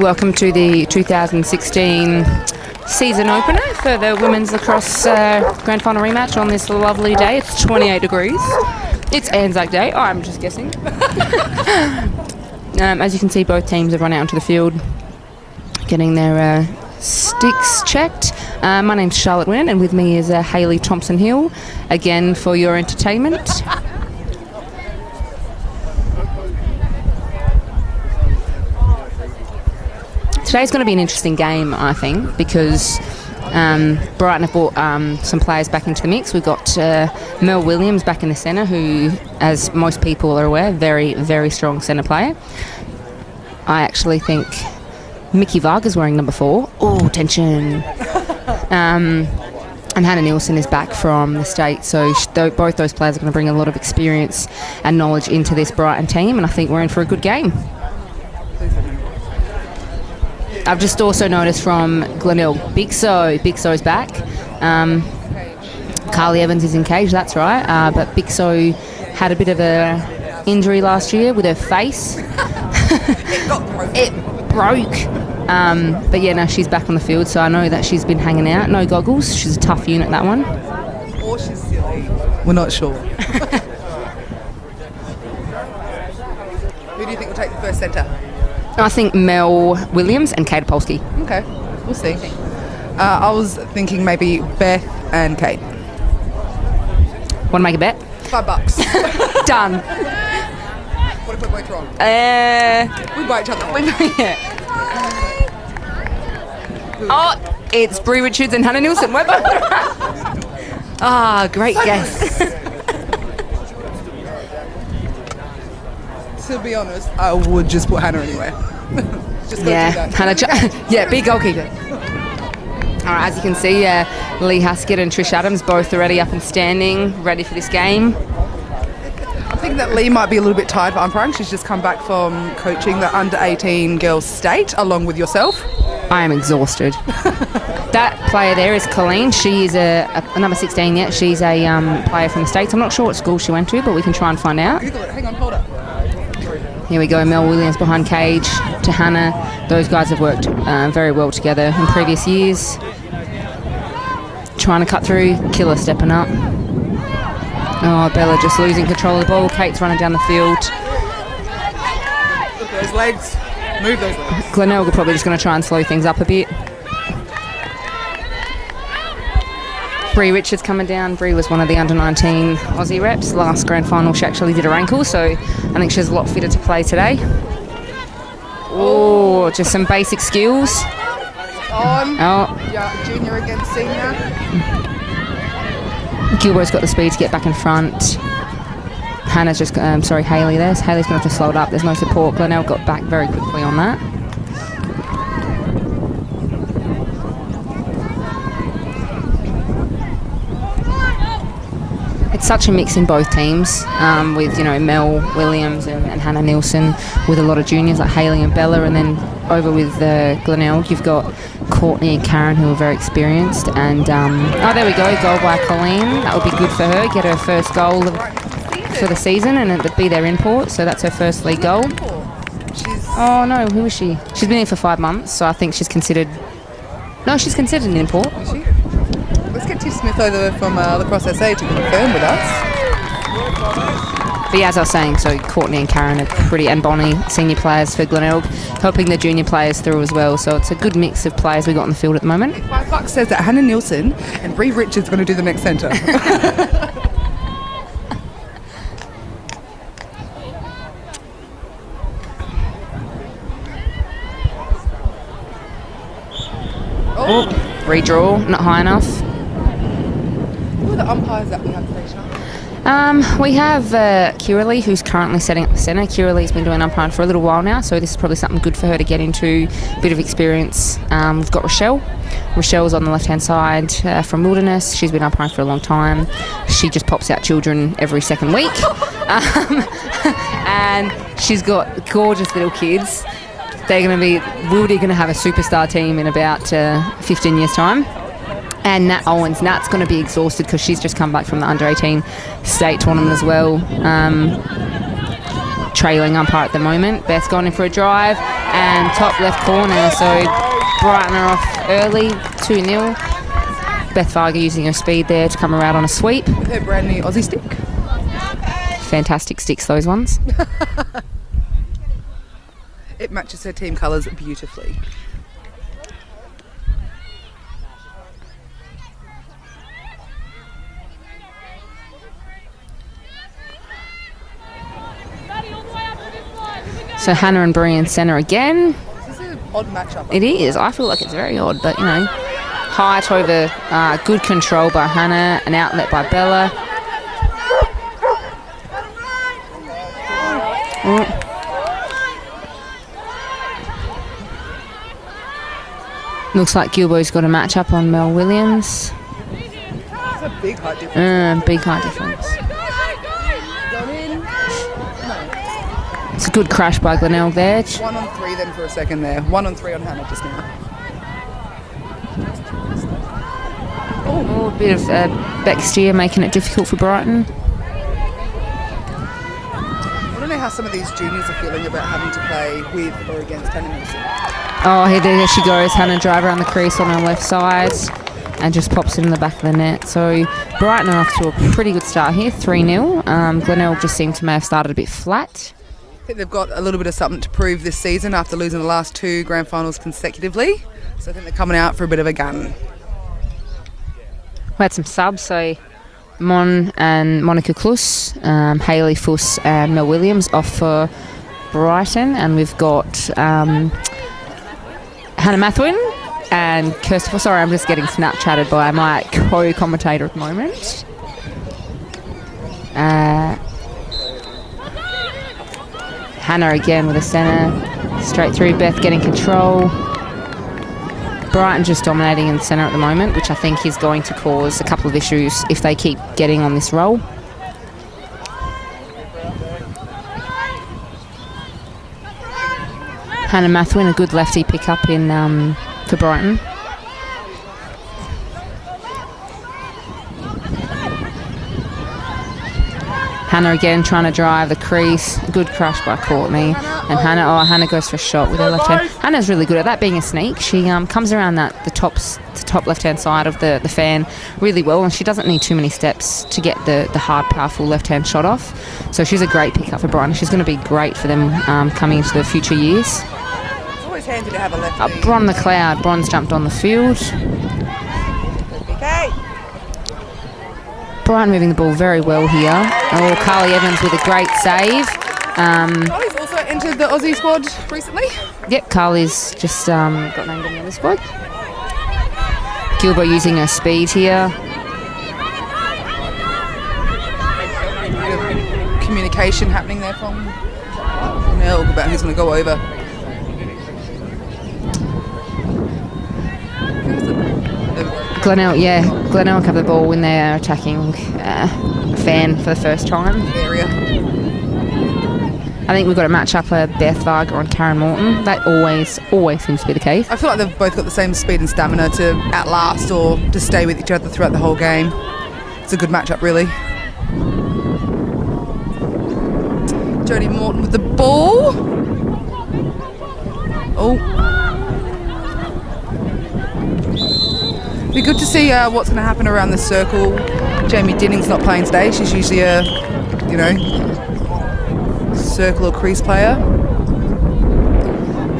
Welcome to the 2016 season opener for the Women's Lacrosse Grand Final rematch on this lovely day. It's 28 degrees. It's ANZAC Day. Oh, I'm just guessing. As you can see, both teams have run out onto the field getting their sticks checked. My name's Charlotte Wynn, and with me is Hayley Thompson-Hill, again for your entertainment. Today's going to be an interesting game, I think, because Brighton have brought some players back into the mix. We've got Mel Williams back in the centre, who, as most people are aware, very, very strong centre player. I actually think Mickey Varga's wearing number 4. Oh, tension. And Hannah Nielsen is back from the States, so both those players are going to bring a lot of experience and knowledge into this Brighton team, and I think we're in for a good game. I've just also noticed from Glenelg, Big So's back. Carly Evans is in cage, that's right. But Big So had a bit of a injury last year with her face. It broke. But yeah, no, she's back on the field, so I know that she's been hanging out. No goggles. She's a tough unit, that one. Or she's silly. We're not sure. Who do you think will take the first centre? I think Mel Williams and Kate Polsky. Okay, we'll see. I was thinking maybe Beth and Kate. Want to make a bet? $5. Done. What if we're both wrong? We buy each other. Yeah. Oh, it's Brie Richards and Hannah Nielsen. We're both great guess. To be honest, I would just put Hannah anywhere. Just Hannah. Big goalkeeper. All right, as you can see, Lee Haskett and Trish Adams both already up and standing, ready for this game. I think that Lee might be a little bit tired for umpiring. She's just come back from coaching the under-18 girls state, along with yourself. I am exhausted. That player there is Colleen. She is a number 16 yet. She's a player from the States. I'm not sure what school she went to, but we can try and find out. Google it. Hang on, hold up. Here we go, Mel Williams behind cage to Hannah. Those guys have worked very well together in previous years. Trying to cut through, Killer stepping up. Oh, Bella just losing control of the ball. Kate's running down the field. Look at those legs. Move those legs. Glenelg are probably just going to try and slow things up a bit. Brie Richards coming down. Brie was one of the under-19 Aussie reps. Last grand final she actually did her ankle, so I think she's a lot fitter to play today. Oh, just some basic skills. On. Oh. Yeah, junior against senior. Gilbert's got the speed to get back in front. Hannah's just, Hayley there. So Hayley's going to have to slow it up. There's no support. Glenelg got back very quickly on that. It's such a mix in both teams, with Mel Williams and Hannah Nielsen, with a lot of juniors like Hayley and Bella, and then over with Glenelg you've got Courtney and Karen, who are very experienced. And there we go, goal by Colleen. That would be good for her. Get her first goal for the season, and it'd be their import. So that's her first league goal. Oh no, who is she? She's been here for 5 months, so I think she's considered. No, she's considered an import. Is she? Let's get Tiff Smith over from Lacrosse SA to confirm with us. But yeah, as I was saying, so Courtney and Karen are and Bonnie, senior players for Glenelg, helping the junior players through as well. So it's a good mix of players we got on the field at the moment. $5 says that Hannah Nielsen and Brie Richards are going to do the next centre. Redraw, not high enough. Who are the umpires that we have today, Sean? We have Kiralee, who's currently setting up the centre. Kiralee's been doing umpiring for a little while now, so this is probably something good for her to get into, a bit of experience. We've got Rochelle. Rochelle's on the left-hand side from Wilderness. She's been umpiring for a long time. She just pops out children every second week. And she's got gorgeous little kids. They're going to be, Wildy going to have a superstar team in about 15 years' time. And Nat Owens, Nat's going to be exhausted because she's just come back from the under-18 state tournament as well. trailing umpire at the moment. Beth's gone in for a drive and top left corner. So Brighton are off early, 2-0. Beth Varga using her speed there to come around on a sweep. Her brand new Aussie stick. Fantastic sticks, those ones. It matches her team colours beautifully. So Hannah and Brie in centre again. This is an odd matchup. It is. I feel like it's very odd, but you know, height over good control by Hannah, an outlet by Bella. Looks like Gilbo's got a match up on Mel Williams. It's a big height difference. Big height difference. It's a good crash by Glenelg there. 1 on 3 then for a second there. 1 on 3 on Hannah just now. Oh, a bit of back steer making it difficult for Brighton. I don't know how some of these juniors are feeling about having to play with or against Hannah Wilson. Oh, here there she goes. Hannah drive around the crease on her left side and just pops it in the back of the net. So Brighton are off to a pretty good start here, 3-0. Glenelg just seemed to may have started a bit flat. I think they've got a little bit of something to prove this season after losing the last 2 grand finals consecutively. So I think they're coming out for a bit of a gun. We had some subs, so Mon and Monica Kluss, Hayley Fuss and Mel Williams off for Brighton. And we've got Hannah Mathwin and Kirsten. Sorry, I'm just getting Snapchatted by my co-commentator at the moment. Hannah again with a centre, straight through. Beth getting control. Brighton just dominating in the centre at the moment, which I think is going to cause a couple of issues if they keep getting on this roll. Hannah Mathwin, a good lefty pick-up in for Brighton. Hannah again trying to drive the crease. Good crush by Courtney. And Hannah goes for a shot with her left hand. Hannah's really good at that, being a sneak. She comes around the top left-hand side of the fan really well, and she doesn't need too many steps to get the hard, powerful left-hand shot off. So she's a great pick-up for Brighton. She's going to be great for them coming into the future years. It's always handy to have a lefty. Bron the Cloud. Bron's jumped on the field. Okay. Brighton moving the ball very well here. Oh, Carly Evans with a great save. Carly's also entered the Aussie squad recently. Yep, Carly's just got named in the other squad. Gilbo using her speed here. Bit of communication happening there from Glenelg about who's going to go over. Glenelg have the ball in their attacking fan for the first time. Area. I think we've got a match up Beth Varga on Karen Morton. That always seems to be the case. I feel like they've both got the same speed and stamina to outlast or to stay with each other throughout the whole game. It's a good matchup, really. Jodie Morton with the ball. Oh. Be good to see what's going to happen around the circle. Jamie Dinning's not playing today. She's usually a, circle or crease player.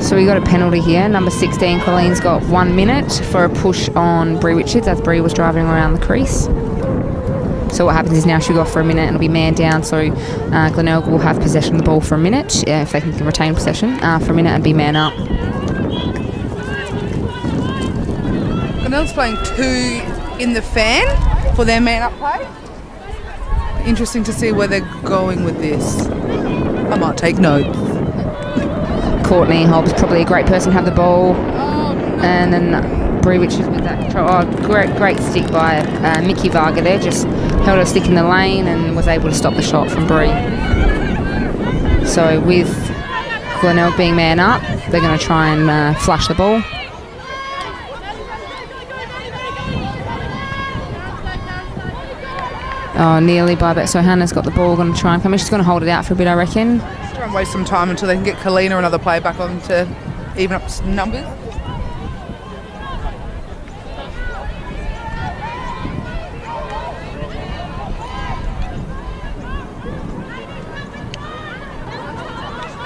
So we got a penalty here. Number 16, Colleen's got 1 minute for a push on Brie Richards as Brie was driving around the crease. So what happens is now she'll go off for a minute and it'll be man down. So Glenelg will have possession of the ball for a minute, if they can retain possession, for a minute and be man up. Glenelg's playing 2 in the fan for their man up play. Interesting to see where they're going with this. I might take notes. Courtney Hobbs, probably a great person to have the ball. Oh, no. And then Brie Richards with that control. Oh, great stick by Mickey Varga there. Just held her stick in the lane and was able to stop the shot from Brie. So with Glenelg being man up, they're going to try and flush the ball. Oh, nearly by back. So Hannah's got the ball, going to try and come in. She's going to hold it out for a bit, I reckon. try and waste some time until they can get Colleen or another player back on to even up some numbers.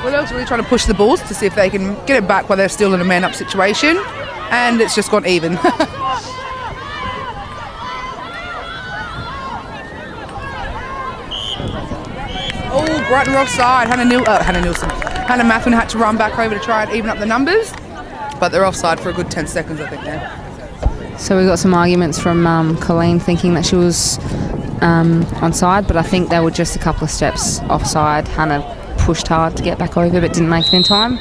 Glenelg's really trying to push the balls to see if they can get it back while they're still in a man-up situation, and it's just gone even. Oh, Brighton were offside. Hannah Mathwin had to run back over to try and even up the numbers, but they're offside for a good 10 seconds, I think, now. So we got some arguments from Colleen thinking that she was onside, but I think they were just a couple of steps offside. Hannah pushed hard to get back over but didn't make it in time.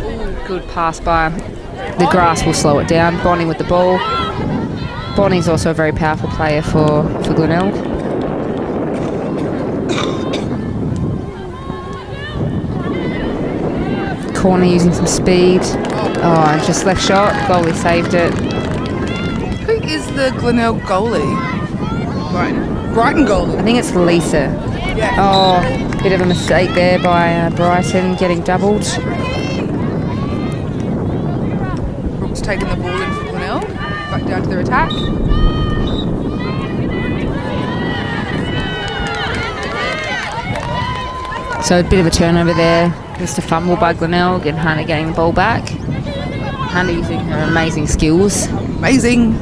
Ooh, good pass by. The grass will slow it down. Bonnie with the ball. Bonnie's also a very powerful player for Glenelg. Corner using some speed. Oh, and just left shot. Goalie saved it. Who is the Glenelg goalie? Brighton goalie. I think it's Lisa. Yeah. Oh, bit of a mistake there by Brighton, getting doubled. Brooks taking the ball in for Glenelg. Back down to their attack. So a bit of a turnover there. Just a fumble by Glenelg and Hannah getting the ball back. Hannah using her amazing skills. Amazing.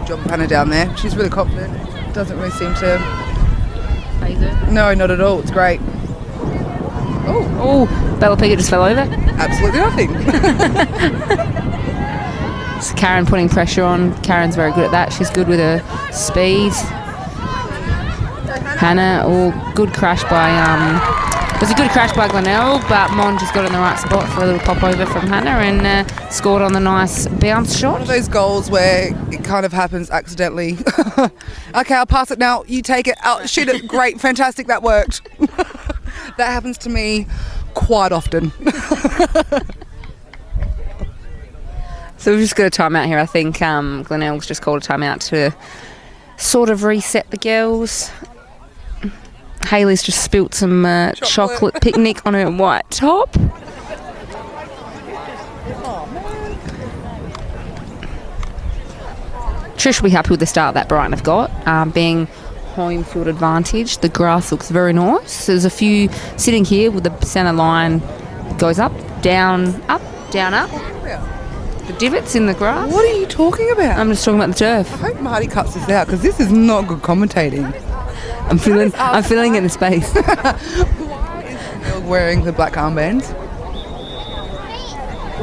Job of Hannah down there. She's really confident. Doesn't really seem to Phase it. No, not at all. It's great. Oh, Bella Piggott just fell over. Absolutely nothing. So Karen putting pressure on. Karen's very good at that. She's good with her speed. Hannah, good crash by it was a good crash by Glenelg, but Mon just got in the right spot for a little pop over from Hannah and scored on the nice bounce shot. One of those goals where it kind of happens accidentally. Okay, I'll pass it now. You take it. I'll shoot it. Great, fantastic. That worked. That happens to me quite often. So we've just got a timeout here. I think Glenelg's just called a timeout to sort of reset the girls. Hayley's just spilt some chocolate picnic on her white top. Trish will be happy with the start that Brighton have got. Being home field advantage, the grass looks very nice. There's a few sitting here with the centre line goes up, down, up, down, up. The divots in the grass. What are you talking about? I'm just talking about the turf. I hope Marty cuts this out because this is not good commentating. I'm feeling it in space. Why is Glenelg wearing the black armbands?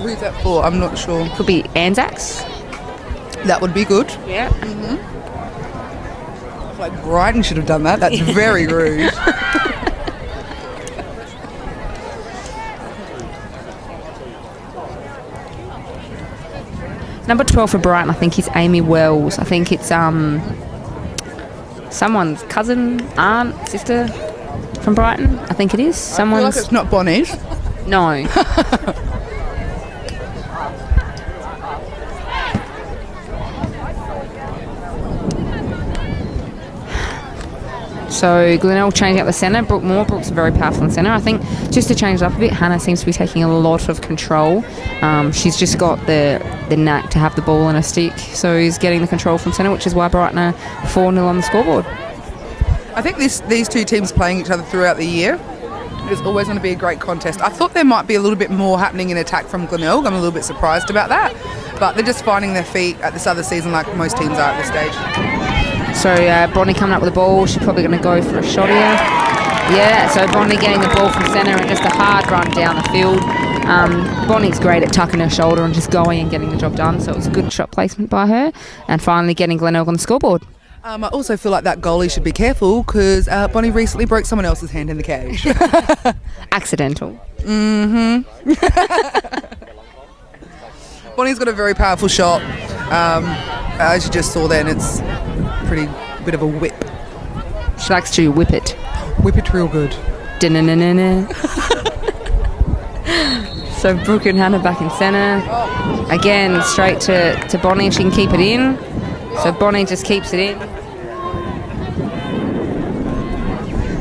Who's that for? I'm not sure. Could be ANZAC's. That would be good. Yeah. I feel like Brighton should have done that. That's very rude. Number 12 for Brighton, I think, is Amy Wells. I think it's someone's cousin, aunt, sister from Brighton. I think it is. I feel like it's not Bonnie's. No. So Glenelg changing up the centre. Brooke's very powerful in centre. I think just to change it up a bit, Hannah seems to be taking a lot of control. She's just got the knack to have the ball in her stick. So he's getting the control from centre, which is why Brighton are 4-0 on the scoreboard. I think these two teams playing each other throughout the year is always going to be a great contest. I thought there might be a little bit more happening in attack from Glenelg. I'm a little bit surprised about that. But they're just finding their feet at this other season like most teams are at this stage. So Bonnie coming up with the ball. She's probably going to go for a shot here. Yeah, so Bonnie getting the ball from centre and just a hard run down the field. Bonnie's great at tucking her shoulder and just going and getting the job done. So it was a good shot placement by her. And finally getting Glenelg on the scoreboard. I also feel like that goalie should be careful because Bonnie recently broke someone else's hand in the cage. Accidental. Bonnie's got a very powerful shot. As you just saw then, it's pretty bit of a whip. She likes to whip it. Whip it real good. Da-na-na-na-na. So Brooke and Hannah back in centre. Again, straight to Bonnie if she can keep it in. So Bonnie just keeps it in.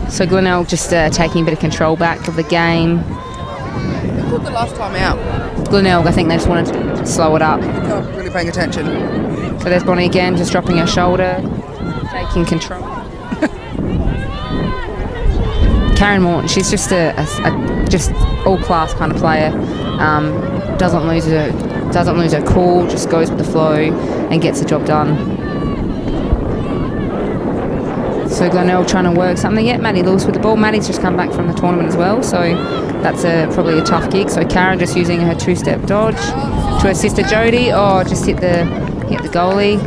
So Glenelg just taking a bit of control back of the game. Who called the last time out? Glenelg, I think they just wanted to slow it up. Not really paying attention. So there's Bonnie again, just dropping her shoulder, taking control. Karen Morton, she's just a just all-class kind of player. Doesn't lose her cool, just goes with the flow and gets the job done. So Glenelg trying to work something. Yeah, Maddie Lewis with the ball. Maddie's just come back from the tournament as well, so that's probably a tough gig. So Karen just using her two-step dodge to her sister Jodie. Oh, just hit the goalie.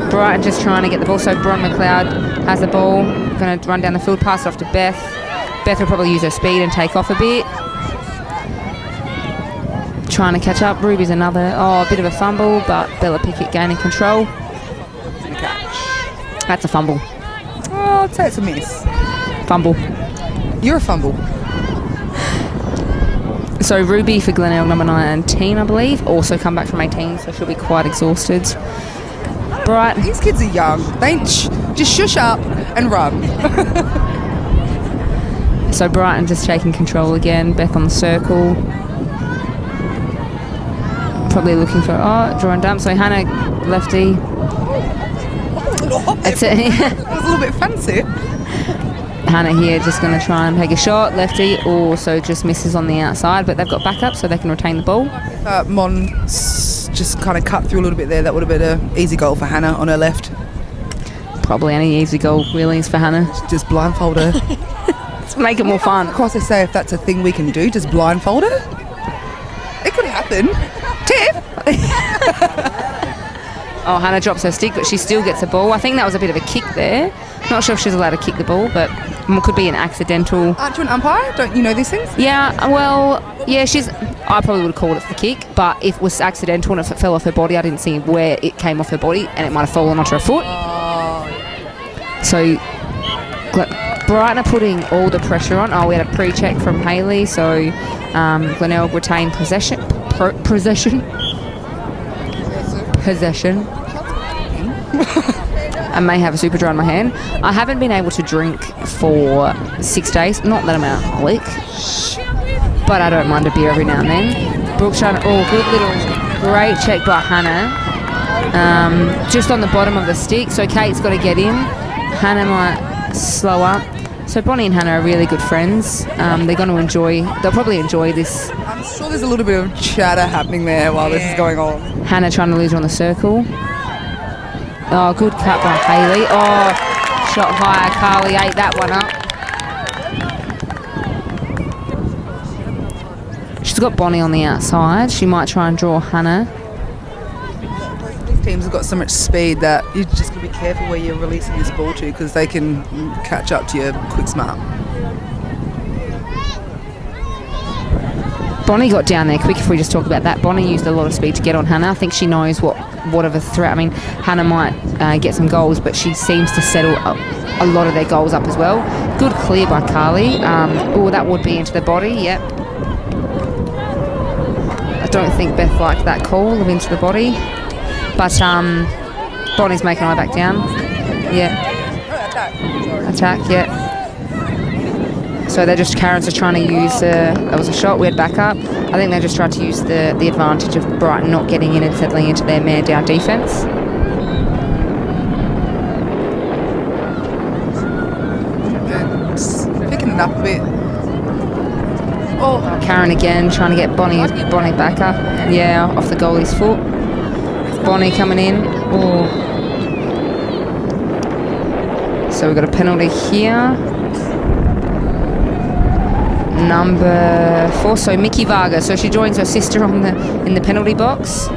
Brighton just trying to get the ball. So Bron McLeod has the ball. Going to run down the field, pass it off to Beth. Beth will probably use her speed and take off a bit. Trying to catch up. Ruby's another. Oh, a bit of a fumble, but Bella Pickett gaining control. That's a fumble. Oh, I'd say it's a miss. Fumble. You're a fumble. So Ruby for Glenelg, number 19, I believe, also come back from 18, so she'll be quite exhausted. Brighton. These kids are young. They just shush up and run. So Brighton just taking control again. Beth on the circle. Probably looking for draw and dump. So Hannah lefty. That's it. It was a little bit fancy. Hannah here just going to try and take a shot. Lefty also just misses on the outside, but they've got backup so they can retain the ball. Mon just kind of cut through a little bit there. That would have been an easy goal for Hannah on her left. Probably any easy goal really is for Hannah. Just blindfold her. Let's make it more fun. Of course, they say if that's a thing we can do, just blindfold her. It could happen. Tiff! Oh, Hannah drops her stick, but she still gets the ball. I think that was a bit of a kick there. Not sure if she's allowed to kick the ball, but could be an accidental. Aren't you an umpire? Don't you know these things? Yeah, well, yeah, I probably would have called it for the kick, but if it was accidental and if it fell off her body, I didn't see where it came off her body, and it might have fallen onto her foot. So Brighton are putting all the pressure on. Oh, we had a pre-check from Hayley, so Glenelg retained possession. I may have a super dry in my hand. I haven't been able to drink for 6 days. Not that I'm an alcoholic, but I don't mind a beer every now and then. Brooke trying to, good little, great check by Hannah. Just on the bottom of the stick, so Kate's got to get in. Hannah might slow up. So Bonnie and Hannah are really good friends. They're going to they'll probably enjoy this. I'm sure there's a little bit of chatter happening there while this is going on. Hannah trying to lose her on the circle. Oh, good cut by Hayley. Oh, shot higher. Carly ate that one up. She's got Bonnie on the outside. She might try and draw Hannah. These teams have got so much speed that you just got to be careful where you're releasing this ball to, because they can catch up to you quick smart. Bonnie got down there quick. If we just talk about that, Bonnie used a lot of speed to get on Hannah. I think she knows what of a threat. I mean, Hannah might get some goals, but she seems to settle a lot of their goals up as well. Good clear by Carly. That would be into the body. Yep. I don't think Beth liked that call of into the body, but Bonnie's making her way back down. Yeah. Attack. Yeah. So Karen's just trying to use that was a shot, we had backup. I think they just tried to use the advantage of Brighton not getting in and settling into their man down defence. Picking it up a bit. Oh, Karen again trying to get Bonnie back up. Yeah, off the goalie's foot. Bonnie coming in. Oh. So we've got a penalty here. Number 4, so Mickey Varga. So she joins her sister in the penalty box.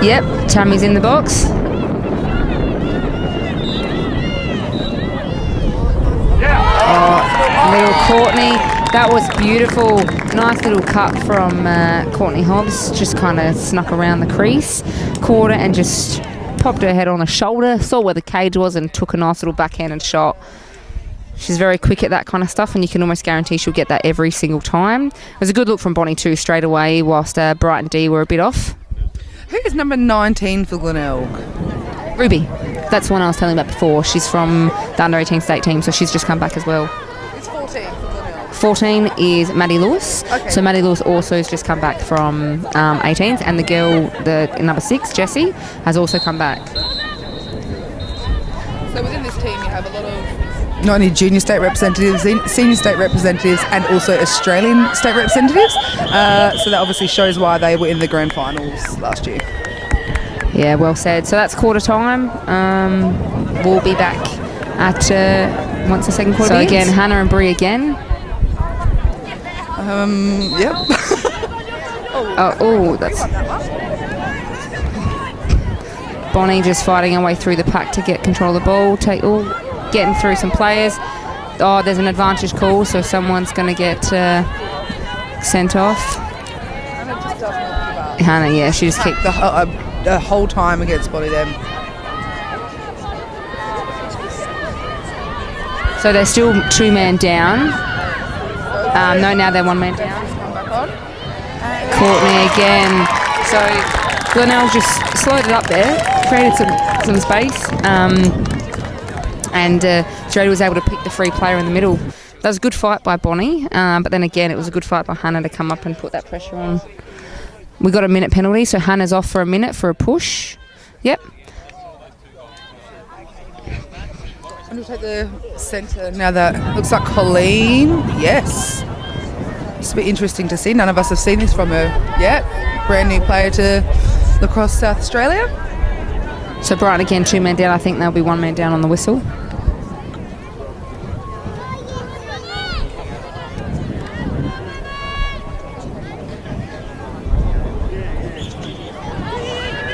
Yep, Tammy's in the box. Oh, little Courtney. That was beautiful. Nice little cut from Courtney Hobbs. Just kind of snuck around the crease. Caught it and just popped her head on the shoulder, saw where the cage was and took a nice little backhanded shot. She's very quick at that kind of stuff, and you can almost guarantee she'll get that every single time. It was a good look from Bonnie too, straight away, whilst Brighton D were a bit off. Who is number 19 for Glenelg? Ruby. That's the one I was telling you about before. She's from the under-18 state team, so she's just come back as well. It's 14 for Glenelg. 14 is Maddie Lewis. Okay. So Maddie Lewis also has just come back from 18s, and the girl, the number 6, Jessie, has also come back. So within this team, you have a lot of not only junior state representatives, senior state representatives, and also Australian state representatives. So that obviously shows why they were in the grand finals last year. Yeah, well said. So that's quarter time. We'll be back at once the second quarter begins. So again, Hannah and Brie again. Yep. That's Bonnie just fighting her way through the pack to get control of the ball. Getting through some players. Oh, there's an advantage call, so someone's going to get sent off. Hannah just does not give up. Hannah, yeah, she just kicked the whole time against Bonnie them. So they're still 2-man down. No, now they're 1-man down. Courtney again. So Glenelg just slowed it up there, created some space. And Jodie was able to pick the free player in the middle. That was a good fight by Bonnie, but then again, it was a good fight by Hannah to come up and put that pressure on. We got a minute penalty, so Hannah's off for a minute for a push. Yep. I'm going to take the centre now. That looks like Colleen. Yes. It's a bit interesting to see. None of us have seen this from her yet. Brand new player to Lacrosse South Australia. So Brighton again, 2-man down. I think they'll be 1-man down on the whistle.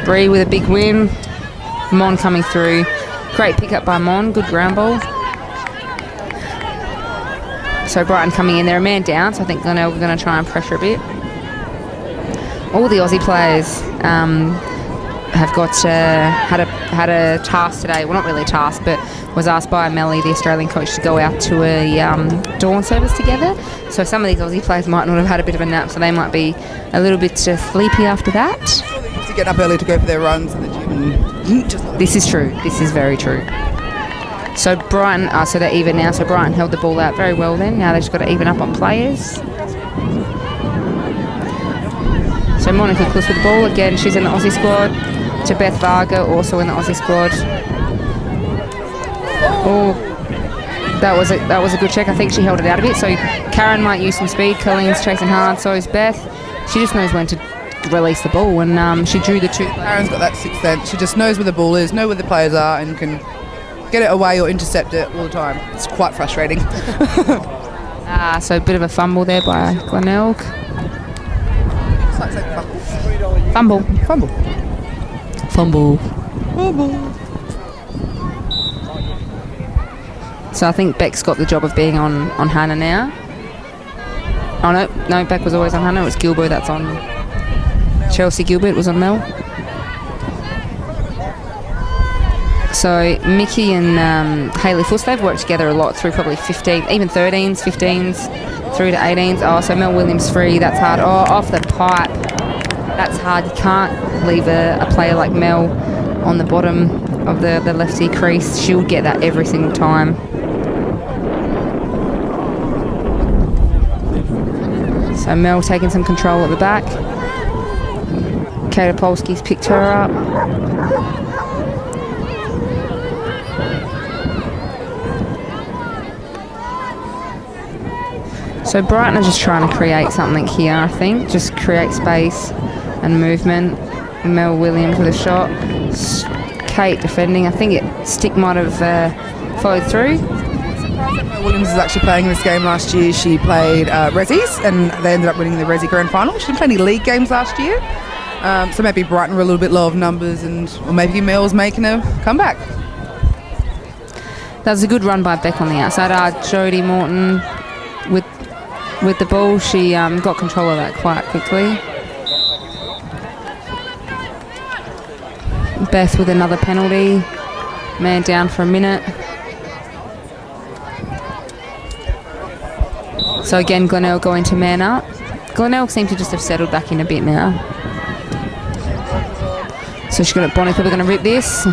Bree with a big win. Mon coming through. Great pickup by Mon. Good ground ball. So Brighton coming in. They're a man down, so I think Glenelg are going to try and pressure a bit. All the Aussie players have got had a task today. Well, not really a task, but was asked by Melly, the Australian coach, to go out to a dawn service together. So some of these Aussie players might not have had a bit of a nap, so they might be a little bit sleepy after that. To get up early to go for their runs in the gym. This is true. This is very true. So Brighton, so they're even now. So Brighton held the ball out very well then. Now they've just got to even up on players. So Monica Cliff with the ball again. She's in the Aussie squad. To Beth Varga, also in the Aussie squad. Oh, that was a good check. I think she held it out a bit. So Karen might use some speed. Colleen's chasing hard. So is Beth. She just knows when to release the ball, and she drew the two. Karen's got that sixth sense. She just knows where the ball is, know where the players are, and can get it away or intercept it all the time. It's quite frustrating. So a bit of a fumble there by Glenelg. Fumble. So I think Beck's got the job of being on Hannah now. Oh no, Beck was always on Hannah. It was Gilbert that's on. Chelsea Gilbert was on Mel. So Mickey and Hayley Fuss, they've worked together a lot through probably 15, even 13s, 15s, through to 18s. Oh, so Mel Williams free, that's hard. Oh, off the pipe. That's hard. You can't leave a player like Mel on the bottom of the lefty crease. She'll get that every single time. So Mel taking some control at the back. Kata Polsky's picked her up. So Brighton are just trying to create something here, I think. Just create space and movement. Mel Williams with a shot. Kate defending. I think Stick might have followed through. Mel Williams is actually playing this game last year. She played Rezzies, and they ended up winning the Rezzy Grand Final. She didn't play any league games last year. So maybe Brighton were a little bit low of numbers, or maybe Mel's making a comeback. That was a good run by Beck on the outside. Jodie Morton with the ball. She got control of that quite quickly. Beth with another penalty. Man down for a minute. So again, Glenelg going to man up. Glenelg seem to just have settled back in a bit now. So she's got it. Bonnie probably going to rip this.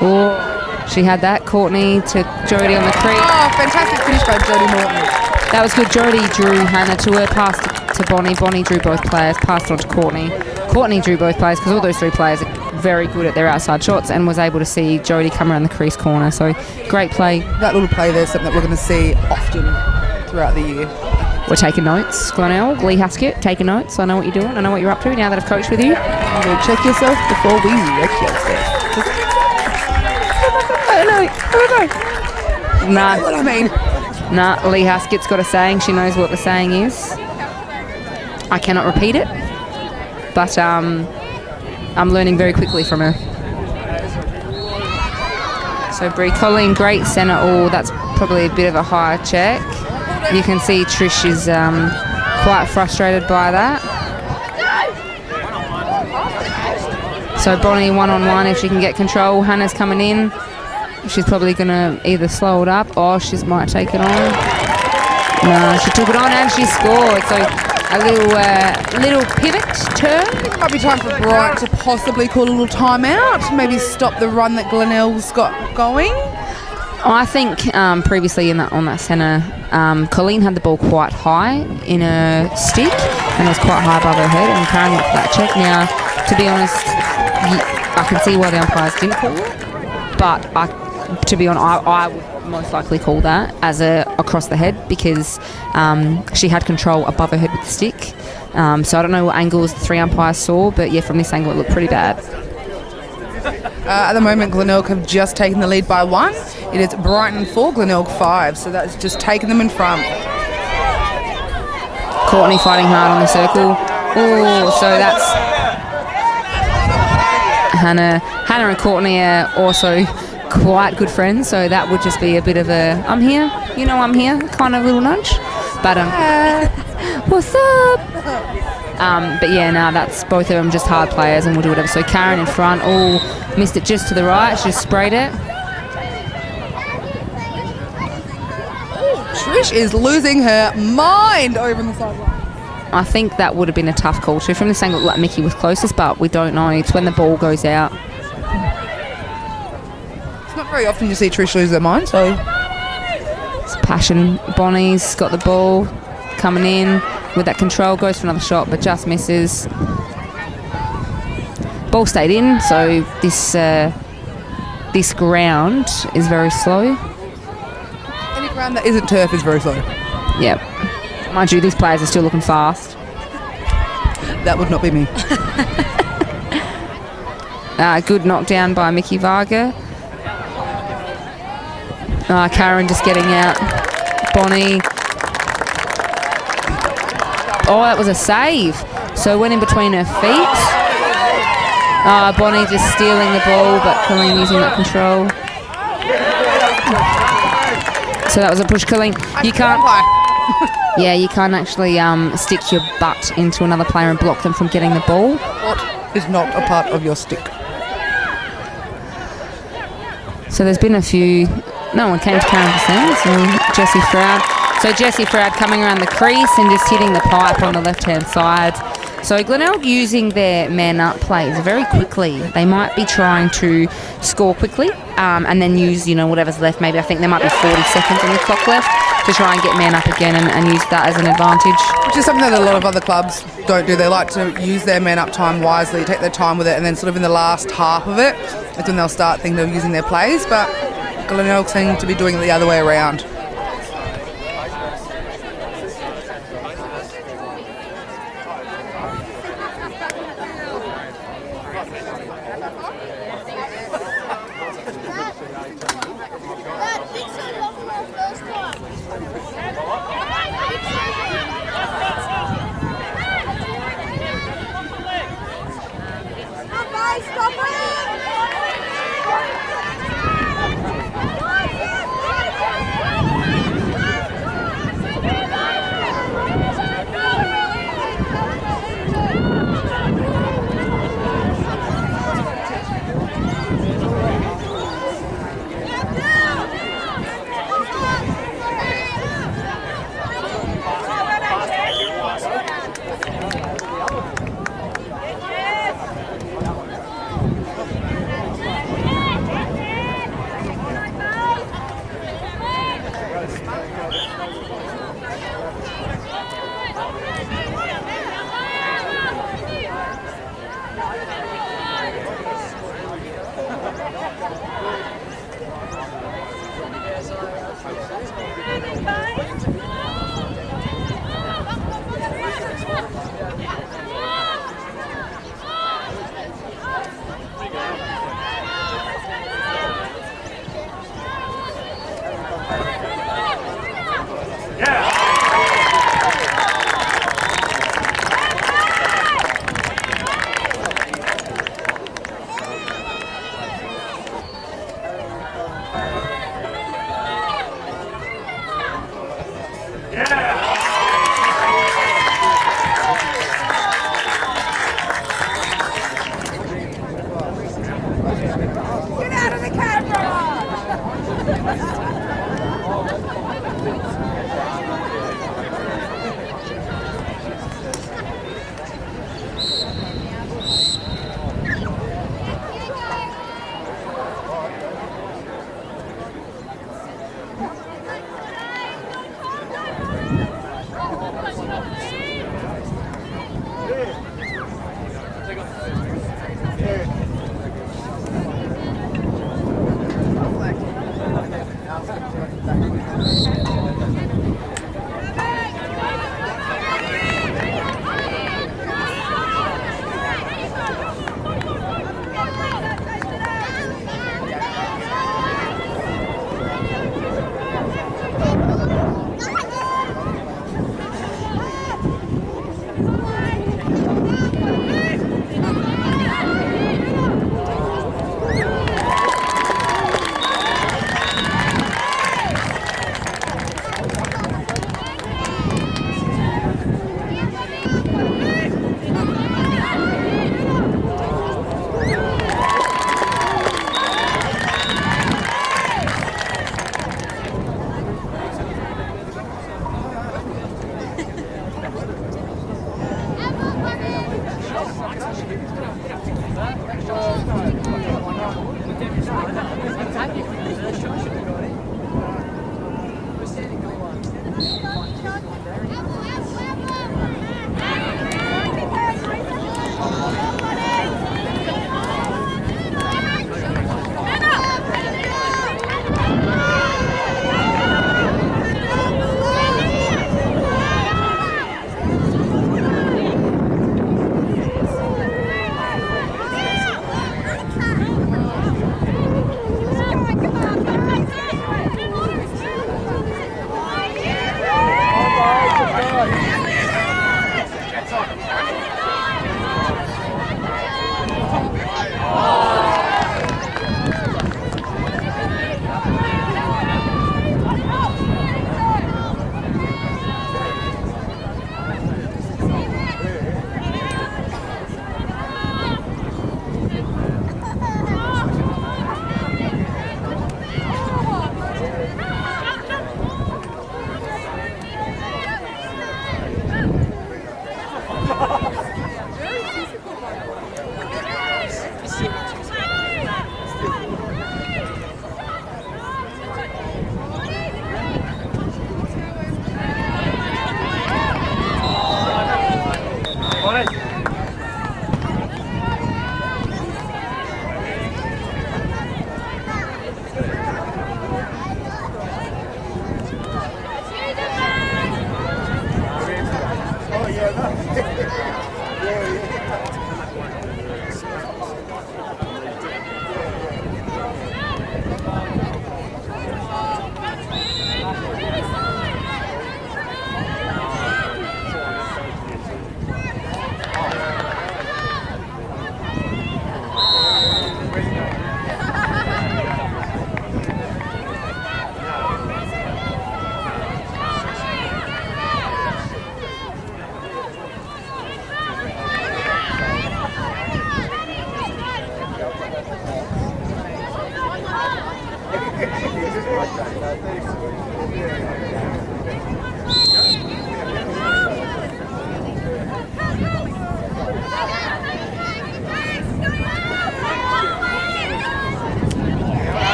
Oh, she had that. Courtney to Jodie on the creek. Oh, fantastic finish by Jodie Morton. That was good. Jodie drew Hannah to her, passed to Bonnie. Bonnie drew both players, passed it on to Courtney. Courtney drew both players because all those three players are very good at their outside shots and was able to see Jodie come around the crease corner. So great play. That little play there is something that we're going to see often throughout the year. We're taking notes. Glenelg, Lee Haskett, taking notes. I know what you're doing. I know what you're up to now that I've coached with you. You'll check yourself before we wreck yourself. Nah. What I mean. Nah, Lee Haskett's got a saying. She knows what the saying is. I cannot repeat it, but I'm learning very quickly from her. So Brie Colleen, great centre. Oh, that's probably a bit of a high check. You can see Trish is quite frustrated by that. So Bonnie one-on-one if she can get control. Hannah's coming in. She's probably going to either slow it up or she might take it on. No, she took it on and she scored. So a little pivot turn. It might be time for Brighton to possibly call a little timeout. Maybe stop the run that Glenelg's got going. I think previously on that centre, Colleen had the ball quite high in her stick and it was quite high above her head and Karen went for that check. Now, to be honest, I can see why the umpires didn't call it, but to be honest, I would most likely call that as a across the head because she had control above her head with the stick. So I don't know what angles the three umpires saw, but yeah, from this angle it looked pretty bad. At the moment, Glenelg have just taken the lead by 1. It is Brighton 4, Glenelg 5, so that's just taken them in front. Courtney fighting hard on the circle. Oh, so that's Hannah and Courtney are also quite good friends, so that would just be a bit of a I'm here, you know I'm here kind of little nudge. But what's up? But yeah, no, that's both of them just hard players and we'll do whatever. So Karen in front, missed it just to the right, she just sprayed it. Trish is losing her mind over on the sideline. I think that would have been a tough call too. From this angle, like Mickey was closest, but we don't know. It's when the ball goes out. It's not very often you see Trish lose her mind, so... It's passion. Bonnie's got the ball coming in with that control, goes for another shot, but just misses. Ball stayed in, so this ground is very slow. Any ground that isn't turf is very slow. Yep. Mind you, these players are still looking fast. That would not be me. Good knockdown by Mickey Varga. Karen just getting out. Bonnie. Oh, that was a save. So it went in between her feet. Bonnie just stealing the ball, but Colleen using that control. So that was a push, Colleen. You can't... Yeah, you can't actually stick your butt into another player and block them from getting the ball. What is not a part of your stick? So there's been a few... No one came to Karen Bassam, so Jessie Froud. So Jessie Froud coming around the crease and just hitting the pipe on the left-hand side. So Glenelg using their man-up plays very quickly. They might be trying to score quickly and then use, whatever's left. Maybe I think there might be 40 seconds on the clock left to try and get man-up again and use that as an advantage. Which is something that a lot of other clubs don't do. They like to use their man-up time wisely, take their time with it, and then sort of in the last half of it, that's when they'll start thinking of using their plays. But Glenelg seem to be doing it the other way around.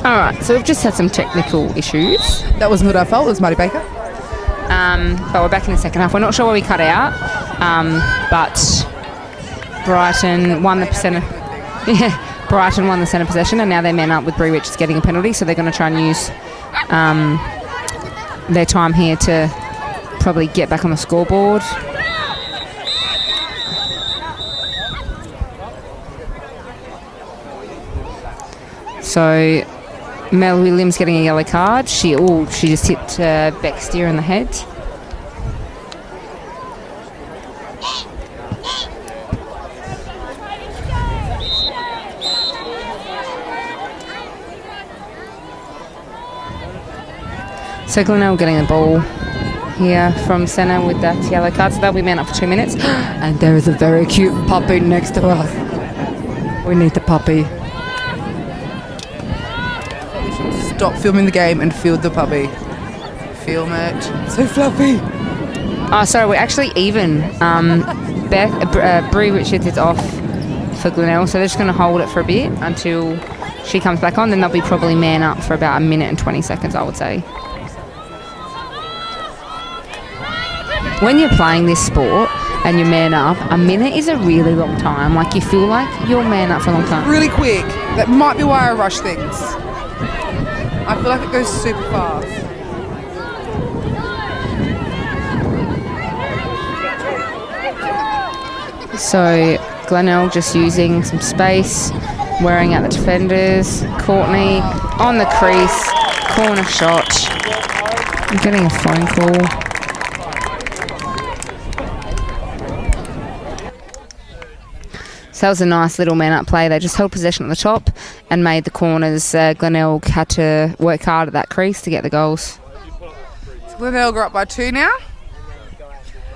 All right, so we've just had some technical issues, That was not our fault. It was Marty Baker. but we're back in the second half. We're not sure where we cut out, but Brighton won the centre. Yeah, Brighton won the centre possession, and now they're men up with Bree Richards getting a penalty, so they're going to try and use their time here to probably get back on the scoreboard. So Mel Williams getting a yellow card. She just hit Beck Steer in the head. So Glenelg getting the ball here from centre with that yellow card. So they'll be man up for 2 minutes. And there is a very cute puppy next to us. We need the puppy. Stop filming the game and field the puppy. Film it. So fluffy. Oh, sorry, we're actually even. Bree Richards is off for Glenelg, so they're just going to hold it for a bit until she comes back on. Then they'll be probably man up for about 1 minute and 20 seconds, I would say. When you're playing this sport and you man up, 1 minute is a really long time. Like, you feel like you're man up for a long time. Really quick. That might be why I rush things. I feel like it goes super fast. So Glenelg just using some space, wearing out the defenders. Courtney on the crease, corner shot. I'm getting a phone call. So that was a nice little man-up play. They just held possession at the top and made the corners. Glenelg had to work hard at that crease to get the goals. So Glenelg are up by 2 now.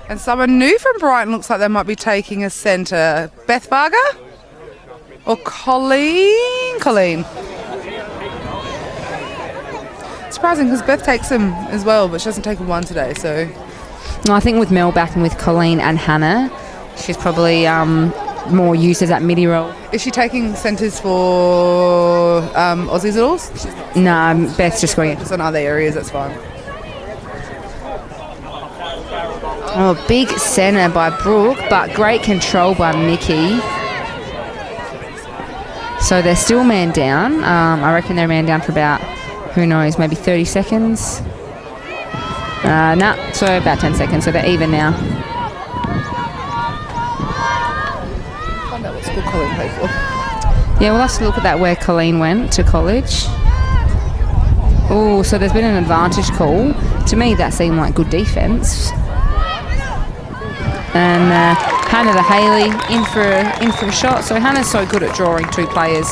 And someone new from Brighton looks like they might be taking a centre. Beth Varga? Or Colleen? Colleen. Surprising because Beth takes them as well, but she hasn't taken one today, so... No, I think with Mel back and with Colleen and Hannah, she's probably... more used as that midi role. Is she taking centres for Aussies at all? No, Beth's just going Just on other areas, that's fine. Oh, big centre by Brooke, but great control by Mickey. So they're still man down. I reckon they're man down for about, who knows, maybe 30 seconds. So about 10 seconds, so they're even now. What school Colleen played for? Yeah, we'll have to look at that where Colleen went to college. Oh, so there's been an advantage call. To me, that seemed like good defence. And Hannah the Haley in for a shot. So Hannah's so good at drawing 2 players,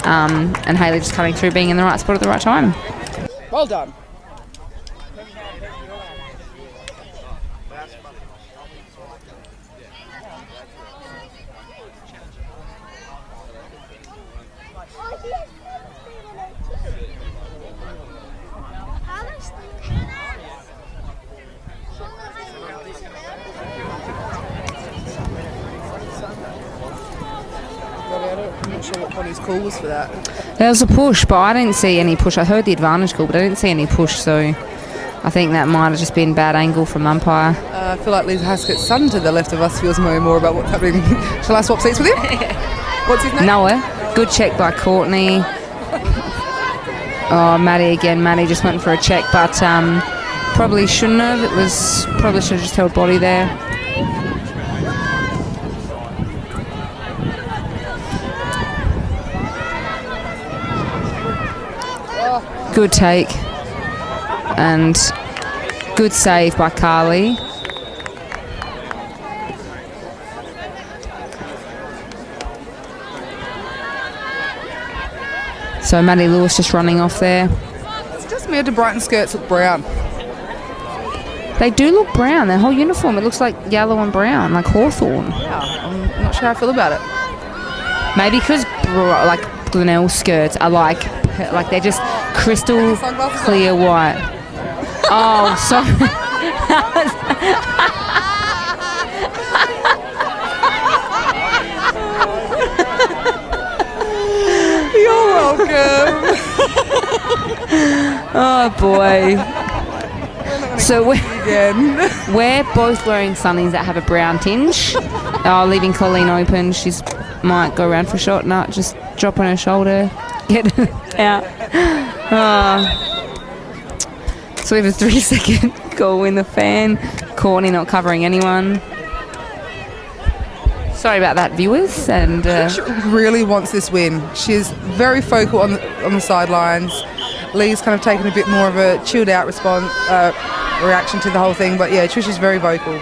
and Haley just coming through, being in the right spot at the right time. Well done. I'm not sure what Connie's call was for that. There was a push, but I didn't see any push. I heard the advantage call, but I didn't see any push, so I think that might have just been bad angle from umpire. I feel like Liz Haskett's son to the left of us feels more and more about what's happening. Shall I swap seats with him? What's his name? Noah. Good check by Courtney. Oh, Maddie again. Maddie just went for a check, but probably shouldn't have. Probably should have just held body there. Good take. And good save by Carly. So Maddie Lewis just running off there. It's just me. Do Brighton skirts look brown? They do look brown. Their whole uniform, it looks like yellow and brown, like Hawthorn. Yeah, I'm not sure how I feel about it. Maybe because like Glenelg skirts are like they're just crystal clear white. Oh, sorry. You're welcome. Oh, boy. So we're both wearing sunnies that have a brown tinge. Leaving Colleen open. She's might go around for a shot. No, just drop on her shoulder. Get it out. So we have a 3-second goal in the fan. Courtney not covering anyone. Sorry about that, viewers. And She really wants this win. She's very focal on the sidelines. Lee's kind of taken a bit more of a chilled out reaction to the whole thing. But yeah, Trish is very vocal.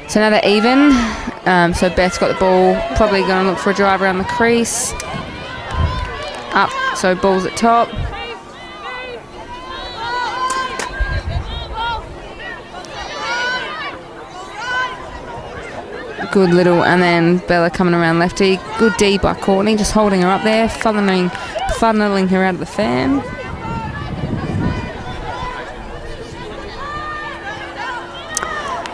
So now they're even. So Beth's got the ball. Probably going to look for a drive around the crease. Up. So ball's at top. Good little, and then Bella coming around lefty. Good D by Courtney, just holding her up there, funneling her out of the fan.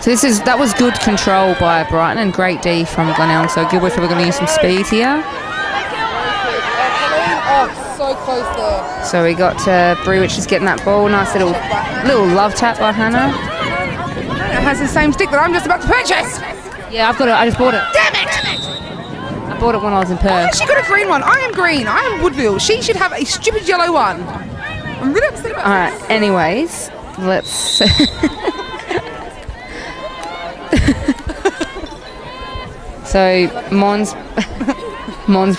So that was good control by Brighton and great D from Glenelg. So good work. We're going to use some speed here. Oh, so close there. So we got Bree, which is getting that ball. Nice little love tap by Hannah. It has the same stick that I'm just about to purchase. Yeah, I've got it. I just bought it. Damn it! I bought it when I was in Perth. She got a green one. I am green. I am Woodville. She should have a stupid yellow one. I'm really upset about this. All right. Anyways, let's. So Mon's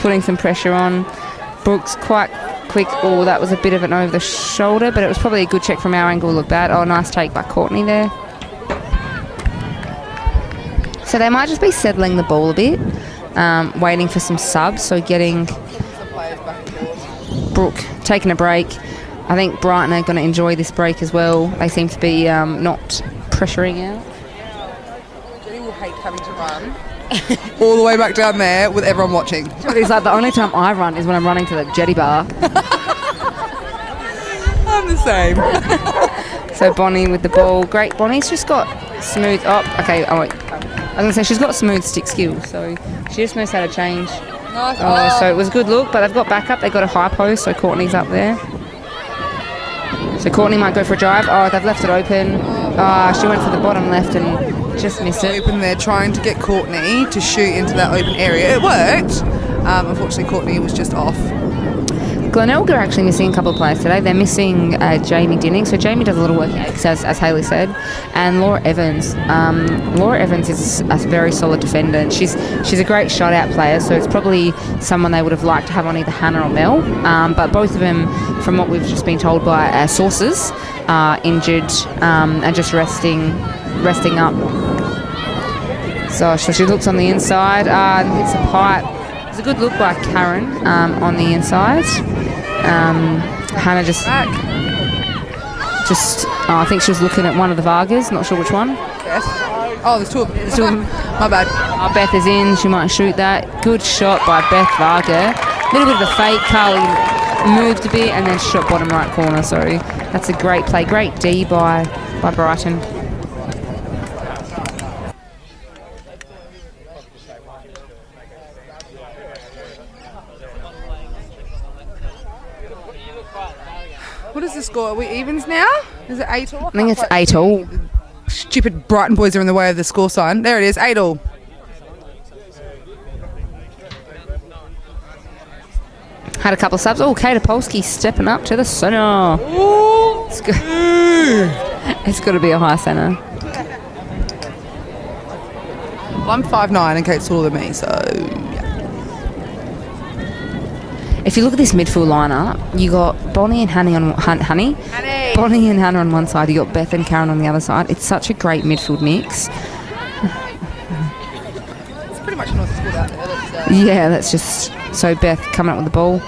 putting some pressure on. Brooks quite quick. Oh, that was a bit of an over the shoulder, but it was probably a good check from our angle. Look bad. Oh, nice take by Courtney there. So they might just be settling the ball a bit, waiting for some subs. So getting Brooke taking a break. I think Brighton are going to enjoy this break as well. They seem to be not pressuring out. Jenny will hate having to run all the way back down there with everyone watching. It's like the only time I run is when I'm running to the jetty bar. I'm the same. So Bonnie with the ball. Great. Bonnie's just got smooth. Oh, okay. I was going to say she's got smooth stick skills, so she just knows how to change. Nice. Oh, so it was a good look, but they've got backup. They've got a high post, so Courtney's up there. So Courtney might go for a drive. Oh, they've left it open. She went for the bottom left and just missed it. Open there, trying to get Courtney to shoot into that open area. It worked. Unfortunately, Courtney was just off. Glenelg are actually missing a couple of players today. They're missing Jamie Dinning. So Jamie does a little work, as Hayley said, and Laura Evans. Laura Evans is a very solid defender. And she's a great shot-out player, so it's probably someone they would have liked to have on either Hannah or Mel. But both of them, from what we've just been told by our sources, are injured and just resting up. So she looks on the inside, hits a pipe. It's a good look by Karen on the inside. Hannah I think she was looking at one of the Vargas, not sure which one. Yes. Oh, there's two of them. My bad. Beth is in, she might shoot that. Good shot by Beth Varga. A little bit of a fake. Carly moved a bit and then shot bottom right corner. So that's a great play. Great D by Brighton. What is the score? Are we evens now? Is it 8-all? I think it's 8-all. Stupid Brighton boys are in the way of the score sign. There it is, 8-all. Had a couple of subs. Oh, Kate Polsky stepping up to the centre. It's got to be a high centre. Well, I'm 5'9" and Kate's taller than me, so yeah. If you look at this midfield lineup, you got Bonnie and Honey on Bonnie and Hannah on one side. You got Beth and Karen on the other side. It's such a great midfield mix. It's pretty much North School out there. Yeah, that's just so Beth coming up with the ball.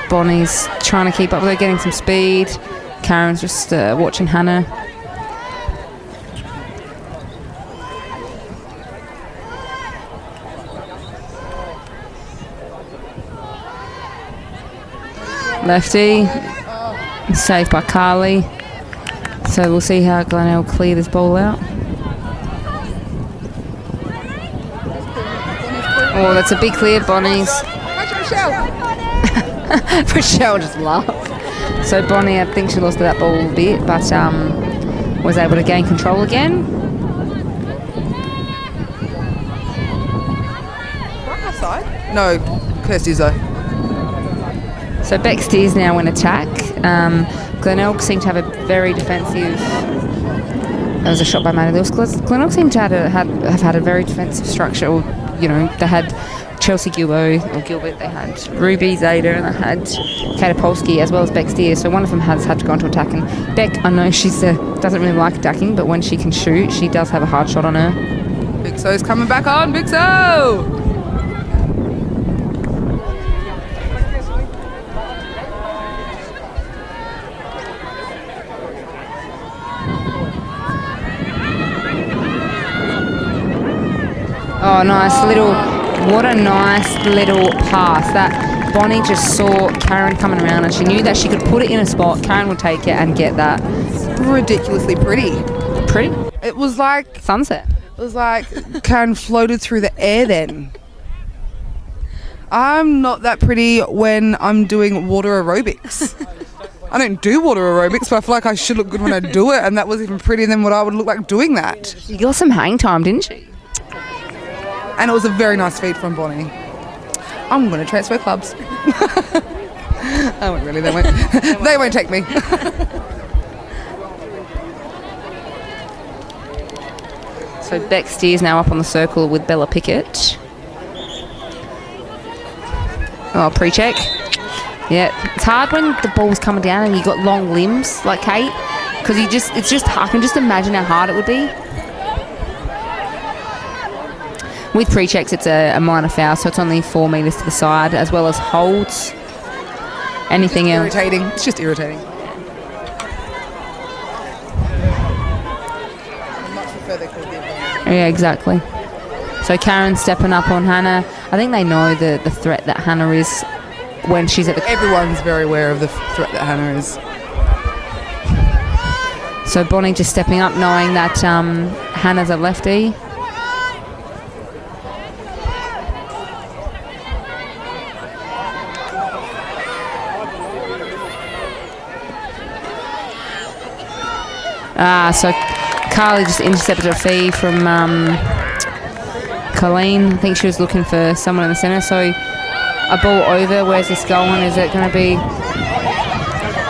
Bonnie's trying to keep up with her, getting some speed. Karen's just watching Hannah. Lefty, saved by Carly. So we'll see how Glenelg clear this ball out. Oh, that's a big clear, Bonnie's. Rochelle just laughed. So Bonnie, I think she lost that ball a bit, but was able to gain control again. Right side? No, Kirsty's though. So Beck Steers now in attack. Glenelg seemed to have a very defensive... That was a shot by Maddie Lewis. Glenelg seemed to have had a very defensive structure. Or, you know, they had Chelsea Gilbert, they had Ruby Zeta, and they had Kata Polsky as well as Beck Steers. So one of them has had to go into attack. And Beck, I know she doesn't really like attacking, but when she can shoot, she does have a hard shot on her. Big So's coming back on. Big So! Oh, what a nice little pass. That Bonnie just saw Karen coming around and she knew that she could put it in a spot. Karen would take it and get that. Ridiculously pretty. Pretty? It was like... Sunset. It was like Karen floated through the air then. I'm not that pretty when I'm doing water aerobics. I don't do water aerobics, but I feel like I should look good when I do it, and that was even prettier than what I would look like doing that. You got some hang time, didn't you? And it was a very nice feed from Bonnie. I'm going to transfer clubs. I won't really, they won't take me. So Beck Steers now up on the circle with Bella Pickett. Oh, pre-check. Yeah, it's hard when the ball's coming down and you got long limbs like Kate, because I can just imagine how hard it would be. With pre-checks, it's a minor foul, so it's only 4 metres to the side, as well as holds. Anything else? Irritating. It's just irritating. Yeah, exactly. So Karen stepping up on Hannah. I think they know the threat that Hannah is when she's at the... Everyone's very aware of the threat that Hannah is. So Bonnie just stepping up, knowing that Hannah's a lefty. So Carly just intercepted a fee from Colleen. I think she was looking for someone in the centre. So a ball over. Where's this going? Is it going to be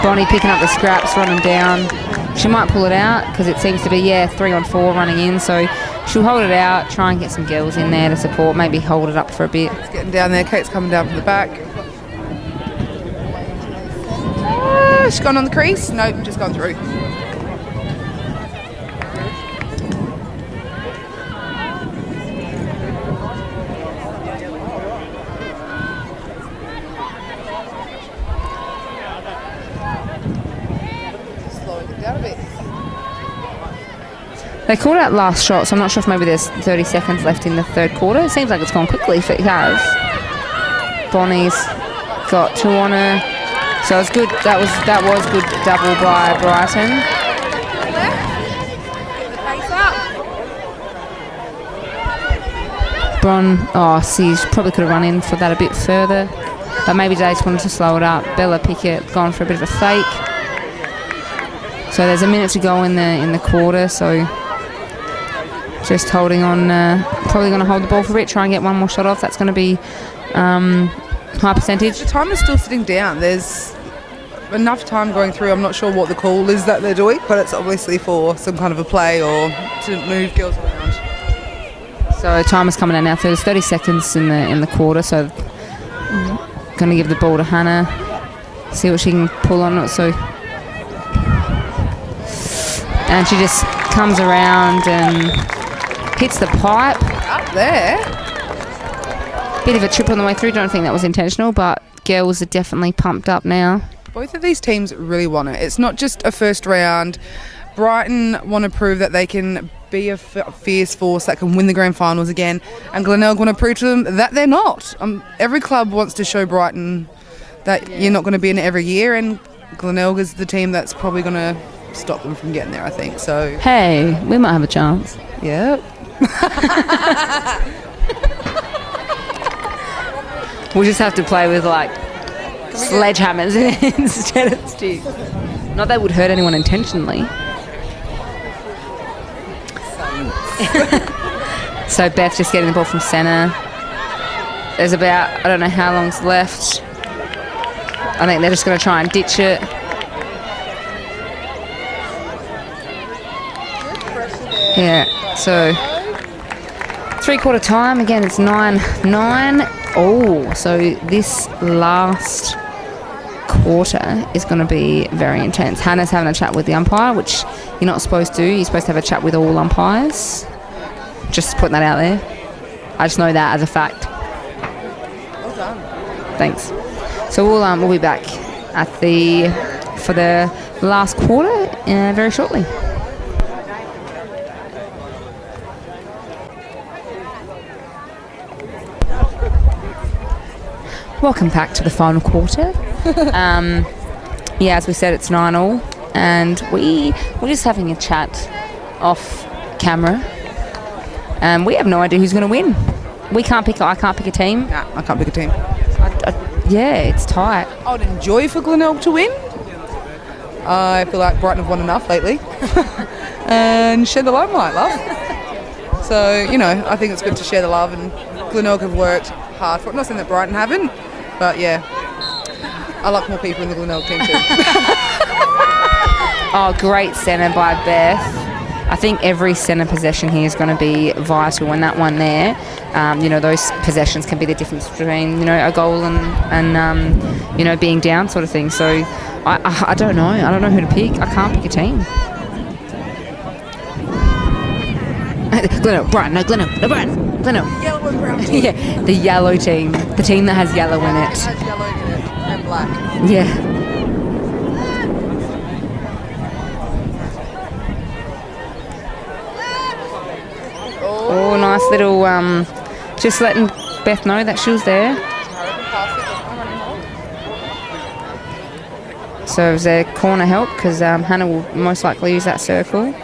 Bonnie picking up the scraps, running down? She might pull it out because it seems to be, 3-on-4 running in. So she'll hold it out, try and get some girls in there to support, maybe hold it up for a bit. It's getting down there. Kate's coming down from the back. She's gone on the crease? Nope, just gone through. They called out last shot, so I'm not sure if maybe there's 30 seconds left in the third quarter. It seems like it's gone quickly if it has. Bonnie's got 2 on her. So it's good. That was good double by Brighton. She probably could have run in for that a bit further. But maybe they just wanted to slow it up. Bella Pickett gone for a bit of a fake. So there's a minute to go in the quarter, so just holding on, probably going to hold the ball for a bit, try and get one more shot off. That's going to be high percentage. The time is still sitting down. There's enough time going through. I'm not sure what the call is that they're doing, but it's obviously for some kind of a play or to move girls around. So time is coming out now. There's 30 seconds in the quarter, so going to give the ball to Hannah, see what she can pull on it. So, and she just comes around and hits the pipe. Up there. Bit of a trip on the way through. Don't think that was intentional, but girls are definitely pumped up now. Both of these teams really want it. It's not just a first round. Brighton want to prove that they can be a fierce force that can win the grand finals again, and Glenelg want to prove to them that they're not. Every club wants to show Brighton that you're not going to be in it every year, and Glenelg is the team that's probably going to stop them from getting there, I think. So hey, we might have a chance. Yep. We'll just have to play with like sledgehammers instead of sticks. Not that would hurt anyone intentionally. So Beth just getting the ball from centre. There's about, I don't know how long's left. I think they're just going to try and ditch it. Yeah, so 3/4 time. Again, it's 9-9. Oh, so this last quarter is going to be very intense. Hannah's having a chat with the umpire, which you're not supposed to. You're supposed to have a chat with all umpires. Just putting that out there. I just know that as a fact. Well done. Thanks. So we'll be back for the last quarter very shortly. Welcome back to the final quarter. As we said, it's 9-9, and we're just having a chat off camera. We have no idea who's going to win. I can't pick a team. Nah, I can't pick a team. It's tight. I would enjoy for Glenelg to win. I feel like Brighton have won enough lately. And share the limelight, love. So, I think it's good to share the love, and Glenelg have worked hard for it. Not saying that Brighton haven't, but yeah. I like more people in the Glenelg team too. Oh, great centre by Beth. I think every centre possession here is going to be vital, and that one there, those possessions can be the difference between, a goal and being down sort of thing. So I don't know. I don't know who to pick. I can't pick a team. Glenelg, Brighton, no, Glenelg, no, Brighton, Glenelg. Yellow and brown team. Yeah, the yellow team. The team that has yellow in it. It has yellow in it and black. Yeah. Oh, nice little, just letting Beth know that she was there. So it was a corner help because Hannah will most likely use that circle.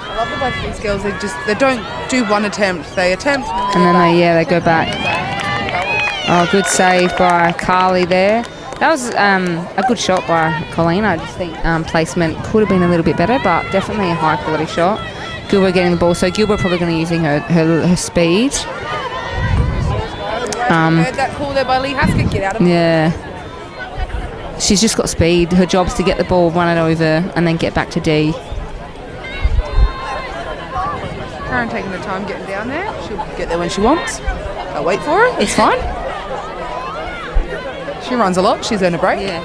I love the both of these girls. They don't do one attempt. They attempt and then they go back. Oh, good save by Carly there. That was a good shot by Colleen. I just think placement could have been a little bit better, but definitely a high quality shot. Gilbert getting the ball, so Gilbert probably going to be using her speed. Heard that call there by Lee Haskett. Get out of it. Yeah. She's just got speed. Her job's to get the ball, run it over, and then get back to D. Karen taking her time getting down there. She'll get there when she wants. I'll wait for her. It's fine. She runs a lot. She's earned a break. Yeah.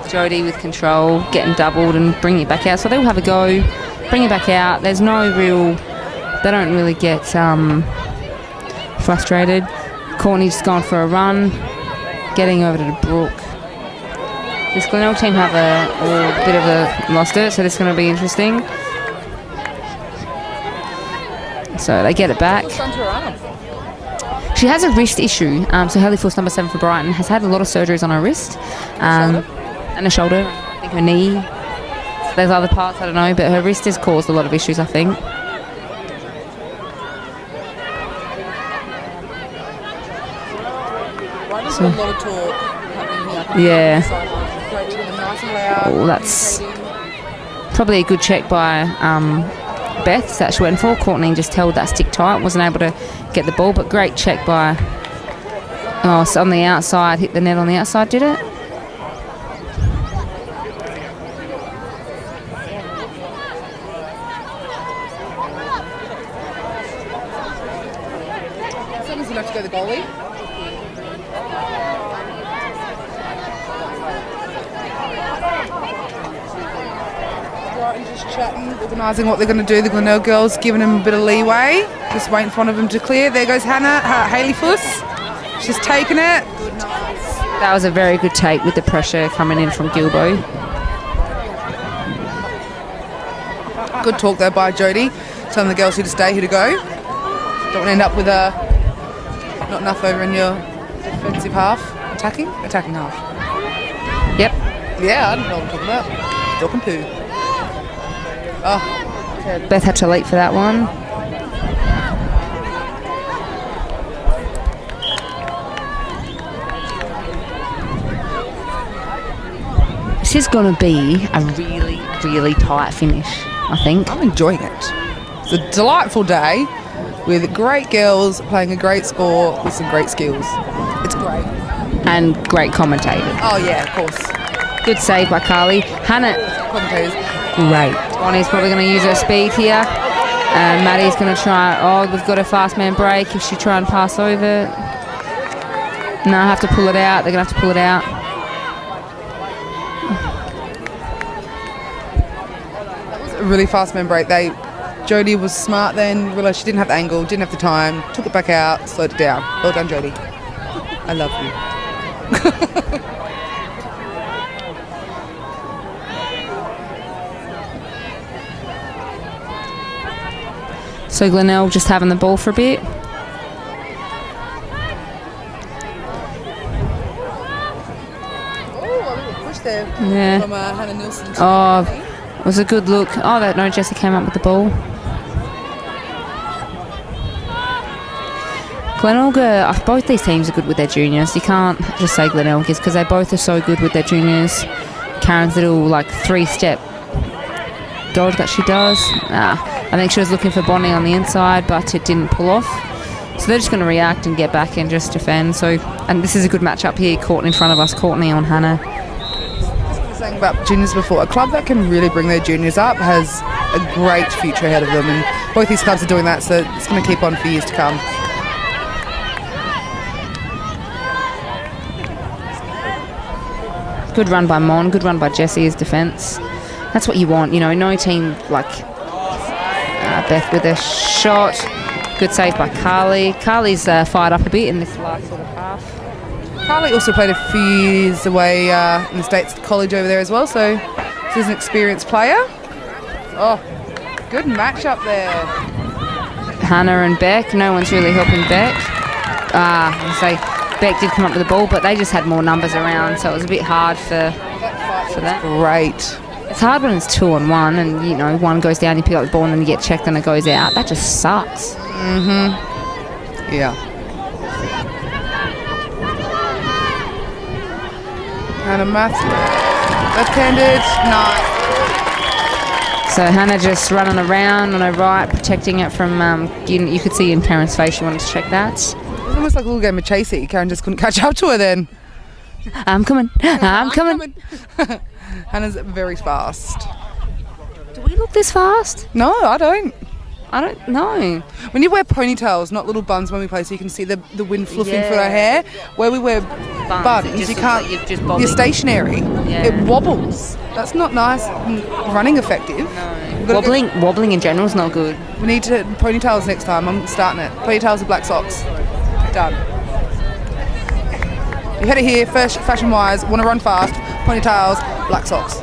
Jodie with control, getting doubled and bringing it back out. So they'll have a go, bring it back out. There's no real... They don't really get frustrated. Courtney's gone for a run, getting over to the Brook. This Glenelg team have a bit of a lost it, so this is going to be interesting. So they get it back. What's done to her arm? She has a wrist issue. So Haley Fuss, number 7 for Brighton, has had a lot of surgeries on her wrist and her shoulder. I think her knee. There's other parts, I don't know, but her wrist has caused a lot of issues, I think. So, a lot of talk happening here. Yeah. Great team, nice and loud. Oh, that's probably a good check by Beth that she went for. Courtney just held that stick tight, wasn't able to get the ball, but great check by... Oh, so on the outside, hit the net on the outside, did it? Someone's enough to go the goalie. Brighton just chatting, organising what they're going to do. The Glenelg girls giving them a bit of leeway. Just waiting for one of them to clear. There goes Hannah, Haley Fuss. She's taken it. Good, nice. That was a very good take with the pressure coming in from Gilbo. Good talk though by Jodie, telling the girls who to stay, who to go. Don't want to end up with not enough over in your defensive half. Attacking half. Yep. Yeah, I don't know what I'm talking about. Talking poo. Oh, Beth had to leap for that one. This is going to be a really, really tight finish, I think. I'm enjoying it. It's a delightful day with great girls playing a great sport with some great skills. It's great. And great commentators. Oh, yeah, of course. Good save by Carly. Hannah, Commentators. great. Bonnie's probably going to use her speed here. Maddie's going to try. Oh, we've got a fast man break. If she try and pass over. No, I have to pull it out. They're going to have to pull it out. That was a really fast man break. Jodie was smart then, realised she didn't have the angle, didn't have the time, took it back out, slowed it down. Well done, Jodie. I love you. So Glenelg just having the ball for a bit. Oh, a little push there Yeah. from Hannah Nielsen. Oh, it was a good look. Oh, no, Jessie came up with the ball. Glenelg, both these teams are good with their juniors. You can't just say Glenelg is because they both are so good with their juniors. Karen's little like 3-step dodge that she does. I think she was looking for Bonnie on the inside, but it didn't pull off. So they're just going to react and get back and just defend. So, and this is a good matchup here. Courtney in front of us. Courtney on Hannah. Saying about juniors before, a club that can really bring their juniors up has a great future ahead of them, and both these clubs are doing that, so it's going to keep on for years to come. Good run by Mon. Good run by Jessie as defence. That's what you want. You know, no team like Beth with a shot. Good save by Carly. Carly's fired up a bit in this last sort of half. Carly also played a few years away in the States college over there as well, so she's an experienced player. Oh, good match up there. Hannah and Beck. No one's really helping Beck. I say Beck did come up with the ball, but they just had more numbers around, so it was a bit hard for that. Great. It's hard when it's 2-on-1 and, you know, one goes down, you pick up the ball and then you get checked and it goes out. That just sucks. Yeah. Hannah left-handed, nice. So Hannah just running around on her right, protecting it from, you could see in Karen's face she wanted to check that. It was almost like a little game of chasey. Karen just couldn't catch up to her then. I'm coming. I'm coming. Hannah's very fast. Do we look this fast? No, I don't. I don't know. When you wear ponytails, not little buns when we play, so you can see the wind fluffing through our hair. Where we wear buns you can't. Like you're stationary. Yeah. It wobbles. That's not nice. Running effective. No. Wobbling in general is not good. We need to ponytails next time. I'm starting it. Ponytails with black socks. Done. You heard it here. First, fashion-wise, want to run fast. Ponytails, black socks.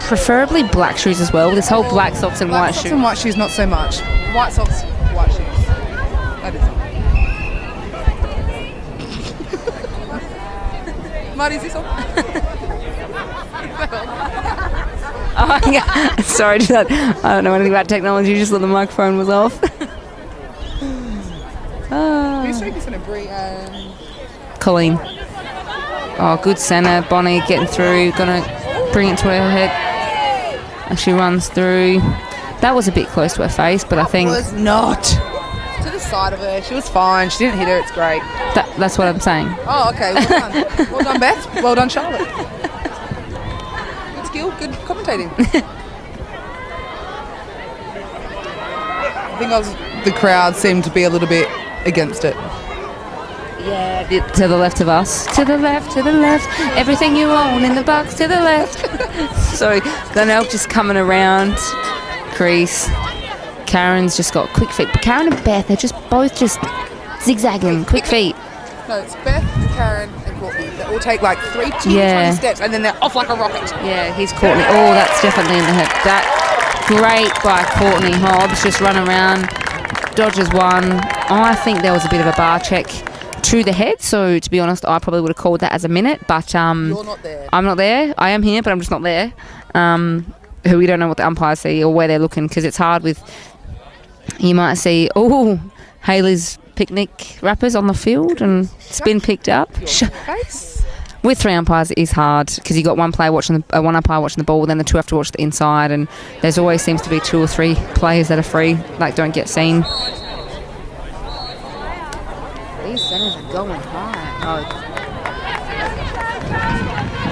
Preferably black shoes as well. This whole black socks and white shoes. Black socks and white shoes, not so much. White socks, white shoes. That is it. Marty, is this on? Oh, yeah. Sorry, I don't know anything about technology. Just thought the microphone was off. Who's taking this in a Brie? Colleen. Oh, good centre. Bonnie getting through. Gonna bring it to her head. And she runs through. That was a bit close to her face, but I think... It was not. To the side of her. She was fine. She didn't hit her. It's great. That's what I'm saying. Oh, okay. Well done. Well done, Beth. Well done, Charlotte. Good skill. Good commentating. I think the crowd seemed to be a little bit against it. Yeah, to the left of us. To the left, to the left. Everything you own in the box to the left. So Glenelg just coming around. Crease. Karen's just got quick feet. But Karen and Beth, they're just both just zigzagging. Quick feet. No, it's Beth, Karen and Courtney. They all take like 20 steps and then they're off like a rocket. Yeah, he's Courtney. Oh, that's definitely in the hip. That great by Courtney Hobbs. Just run around. Dodges one. I think there was a bit of a bar check to the head, so to be honest I probably would have called that as a minute, but You're not there. I'm not there. I am here, but I'm just not there. Who we don't know what the umpires see or where they're looking, because it's hard with, you might see Hayley's picnic wrappers on the field and it's been picked up. Face. with 3 umpires is hard because you got one umpire watching the ball, then the 2 have to watch the inside, and there's always seems to be 2 or 3 players that are free, like don't get seen. These centres are going high. Oh.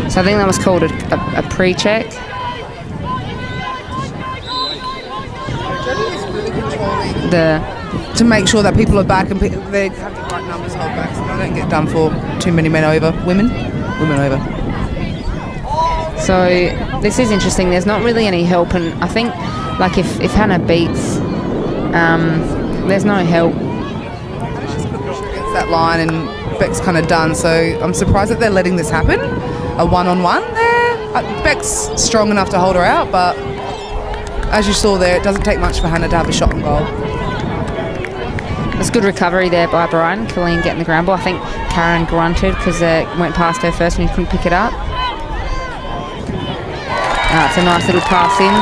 So I think that was called a pre-check. To make sure that people are back and they have the right numbers hold back, so they don't get done for too many men over. Women over. So this is interesting. There's not really any help, and I think like if Hannah beats, there's no help. She's against that line, and Beck's kind of done. So I'm surprised that they're letting this happen. A one-on-one there. Beck's strong enough to hold her out, but as you saw there, it doesn't take much for Hannah to have a shot on goal. It's good recovery there by Brighton. Colleen getting the ground ball. I think Karen grunted because it went past her first and he couldn't pick it up. It's a nice little pass in.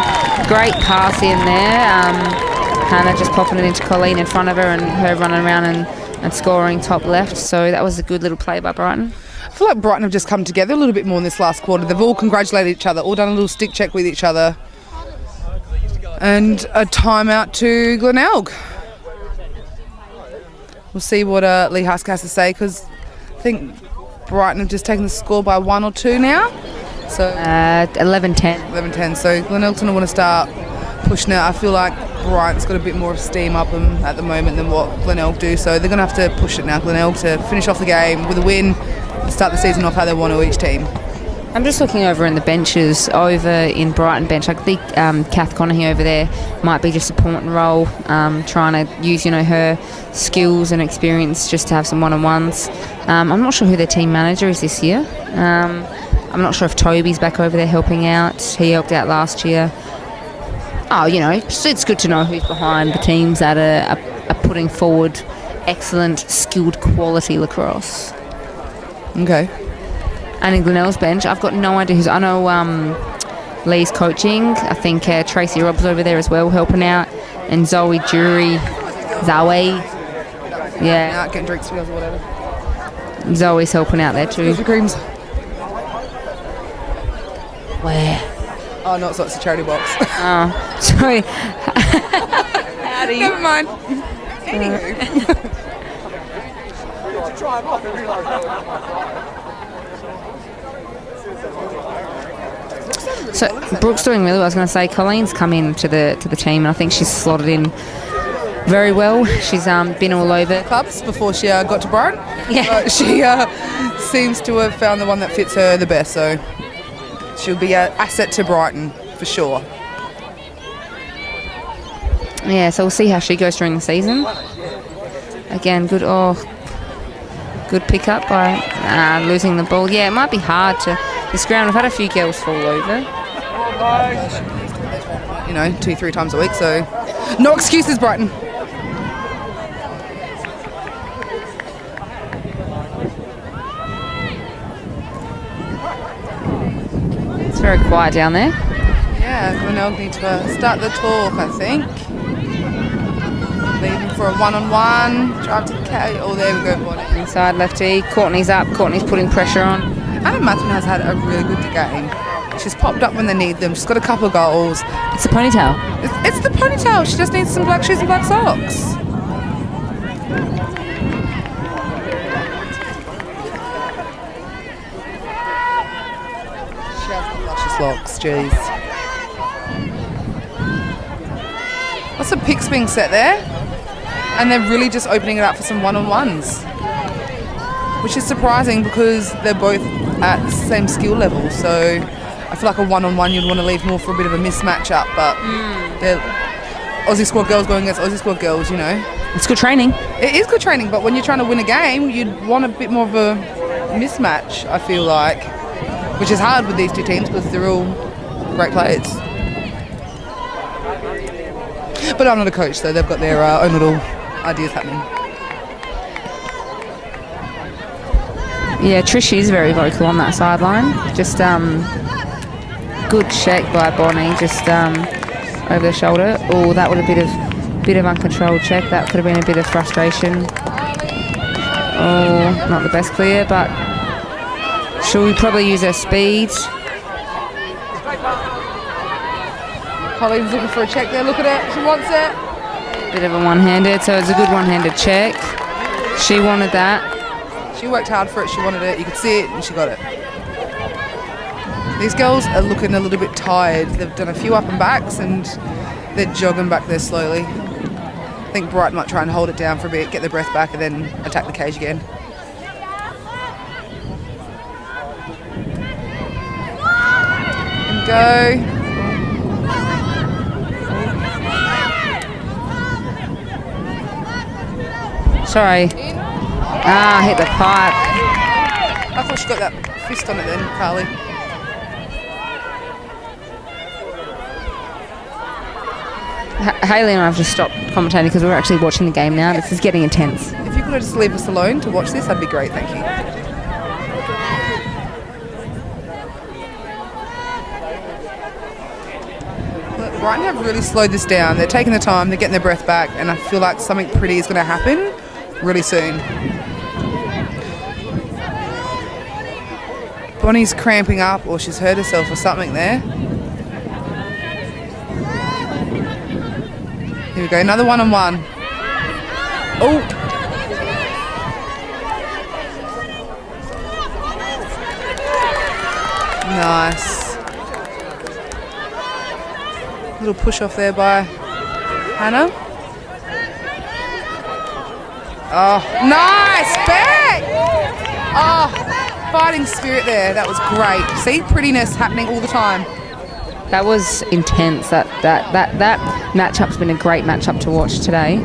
Great pass in there. Hannah just popping it into Colleen in front of her and her running around and scoring top left. So that was a good little play by Brighton. I feel like Brighton have just come together a little bit more in this last quarter. They've all congratulated each other, all done a little stick check with each other. And a timeout to Glenelg. We'll see what Lee Husk has to say, because I think Brighton have just taken the score by 1 or 2 now. So 11-10. 11-10. So Glenelg's going to want to start pushing it. I feel like Brighton's got a bit more of steam up them at the moment than what Glenelg do. So they're going to have to push it now, Glenelg, to finish off the game with a win, start the season off how they want to, each team. I'm just looking over in the benches, over in Brighton bench. I think Kath Conaghy over there might be just a point and roll, trying to use, her skills and experience just to have some one-on-ones. I'm not sure who their team manager is this year. I'm not sure if Toby's back over there helping out. He helped out last year. Oh, it's good to know who's behind the teams that are putting forward excellent, skilled, quality lacrosse. Okay. And in Glenelg's bench, I've got no idea who's. I know Lee's coaching. I think Tracy Robb's over there as well, helping out. And Zoe. Yeah. Getting drinks for us or whatever. Zoe's helping out there too. The creams. Where? Oh, no, it's not. It's a charity box. Oh, sorry. How do you? Never mind. Anywho. So Brooke's doing really well. I was going to say Colleen's come in to the team, and I think she's slotted in very well. She's been all over clubs before she got to Brighton. Yeah. She seems to have found the one that fits her the best. So she'll be an asset to Brighton for sure. Yeah. So we'll see how she goes during the season. Again, good pick up by losing the ball. Yeah, it might be hard to this ground. I've had a few girls fall over. 2-3 times a week, so no excuses, Brighton. It's very quiet down there. Yeah, Glenelg need to start the talk, I think. Leaving for a one-on-one, drive to the K. Oh, there we go. Inside lefty. Courtney's up. Courtney's putting pressure on. Adam Matherin has had a really good game. She's popped up when they need them. She's got a couple of goals. It's the ponytail. It's the ponytail. She just needs some black shoes and black socks. She has the luscious locks, jeez. Lots of picks being set there. And they're really just opening it up for some one-on-ones. Which is surprising because they're both at the same skill level. So I feel like a one-on-one you'd want to leave more for a bit of a mismatch up. But they're Aussie squad girls going against Aussie squad girls, It's good training. It is good training, but when you're trying to win a game, you'd want a bit more of a mismatch, I feel like. Which is hard with these two teams because they're all great players. But I'm not a coach, so they've got their own little ideas happening. Yeah, Trish is very vocal on that sideline. Just good check by Bonnie, just over the shoulder. Oh, that would have been a bit of uncontrolled check. That could have been a bit of frustration. Oh, not the best clear, but Should we probably use our speed? Colleen's looking for a check there. Look at it. She wants it. Bit of a one-handed, so it's a good one-handed check. She wanted that. She worked hard for it. She wanted it. You could see it, and she got it. These girls are looking a little bit tired. They've done a few up and backs, and they're jogging back there slowly. I think Brighton might try and hold it down for a bit, get their breath back, and then attack the cage again. And go. Sorry. Hit the pipe. I thought she got that fist on it then, Carly. Hayley and I have just stopped commentating because we're actually watching the game now. This is getting intense. If you could just leave us alone to watch this, that'd be great, thank you. Brighton have really slowed this down. They're taking the time, they're getting their breath back, and I feel like something pretty is going to happen really soon. Bonnie's cramping up, or she's hurt herself or something there. Here we go, another one-on-one. Oh! Nice. Little push off there by Hannah. Oh, nice! Back! Oh, fighting spirit there. That was great. See, prettiness happening all the time. That was intense. That matchup's been a great matchup to watch today.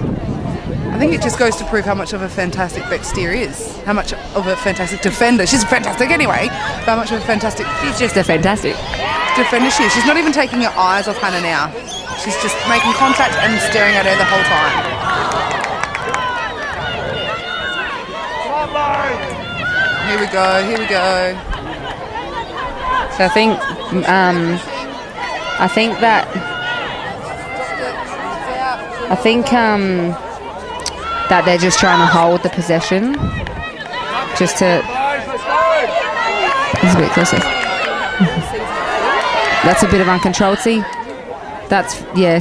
I think it just goes to prove how much of a fantastic Beck Steer is. How much of a fantastic defender. She's fantastic anyway. But how much of a fantastic... She's just a fantastic defender she is. She's not even taking her eyes off Hannah now. She's just making contact and staring at her the whole time. Here we go, here we go. So I think that they're just trying to hold the possession, just to. It's a bit closer. That's a bit of uncontrolled. See,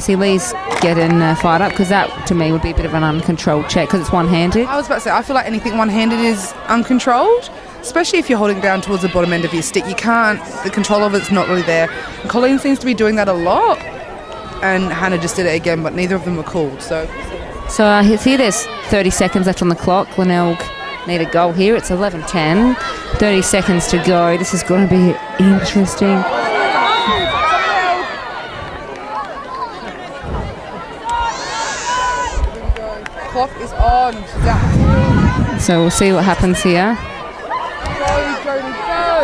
see Lee's getting fired up because that to me would be a bit of an uncontrolled check because it's one-handed. I was about to say, I feel like anything one-handed is uncontrolled, especially if you're holding it down towards the bottom end of your stick. You can't, the control of it's not really there. And Colleen seems to be doing that a lot, and Hannah just did it again, but neither of them were called. So I see there's 30 seconds left on the clock. Glenelg need a goal here. It's 11:10. 30 seconds to go. This is going to be interesting. Clock is on. So we'll see what happens here.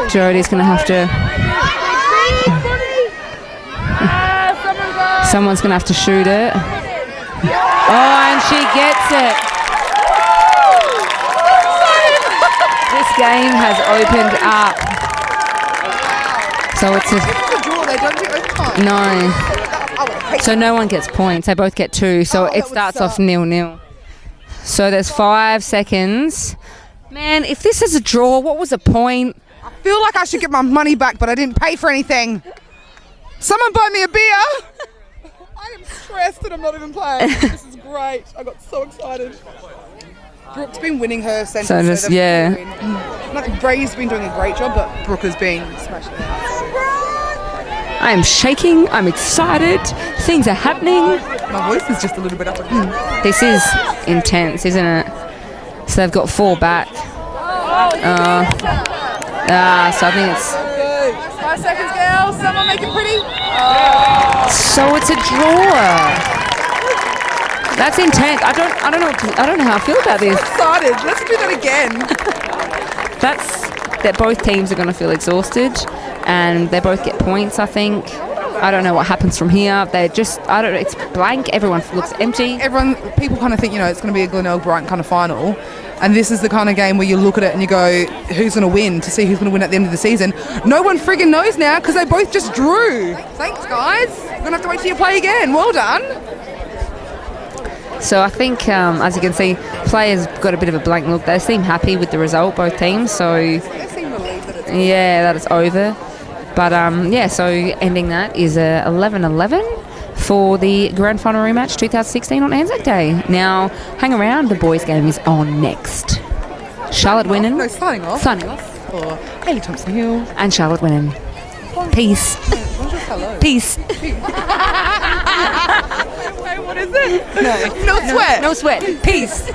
Jodie's going to have to... Someone's going to have to shoot it. Oh, and she gets it. This game has opened up. So it's a... No. So no one gets points. They both get 2. So it starts off 0-0. So there's 5 seconds. Man, if this is a draw, what was the point? I feel like I should get my money back, but I didn't pay for anything. Someone buy me a beer. I am stressed that I'm not even playing. This is great. I got so excited. Brooke's been winning her sentence. So just, yeah. Bray's been doing a great job, but Brooke has been smashing it. I am shaking. I'm excited. Things are happening. My voice is just a little bit up. This is intense, isn't it? So they've got 4 back. So I think it's... 5 seconds, girls. Someone make it pretty. So it's a draw. That's intense. I don't know how I feel about this. I'm excited. Let's do that again. That both teams are going to feel exhausted, and they both get points. I think. I don't know what happens from here. It's blank. Everyone looks empty. People kind of think, it's going to be a Glenelg Brighton kind of final. And this is the kind of game where you look at it and you go, who's going to win, to see who's going to win at the end of the season. No one friggin' knows now because they both just drew. Thanks, guys. We're going to have to wait till you play again. Well done. So I think, as you can see, players got a bit of a blank look. They seem happy with the result, both teams. So they seem relieved that Yeah, that is over. But so ending that is 11-11 for the grand final rematch 2016 on Anzac Day. Now, hang around, the boys' game is on next. Charlotte winning. No, signing off. Signing off. For Hayley Thompson-Hill. And Charlotte winning. Peace. Bonjour, hello. Peace. Wait, what is it? No sweat. No sweat. Peace.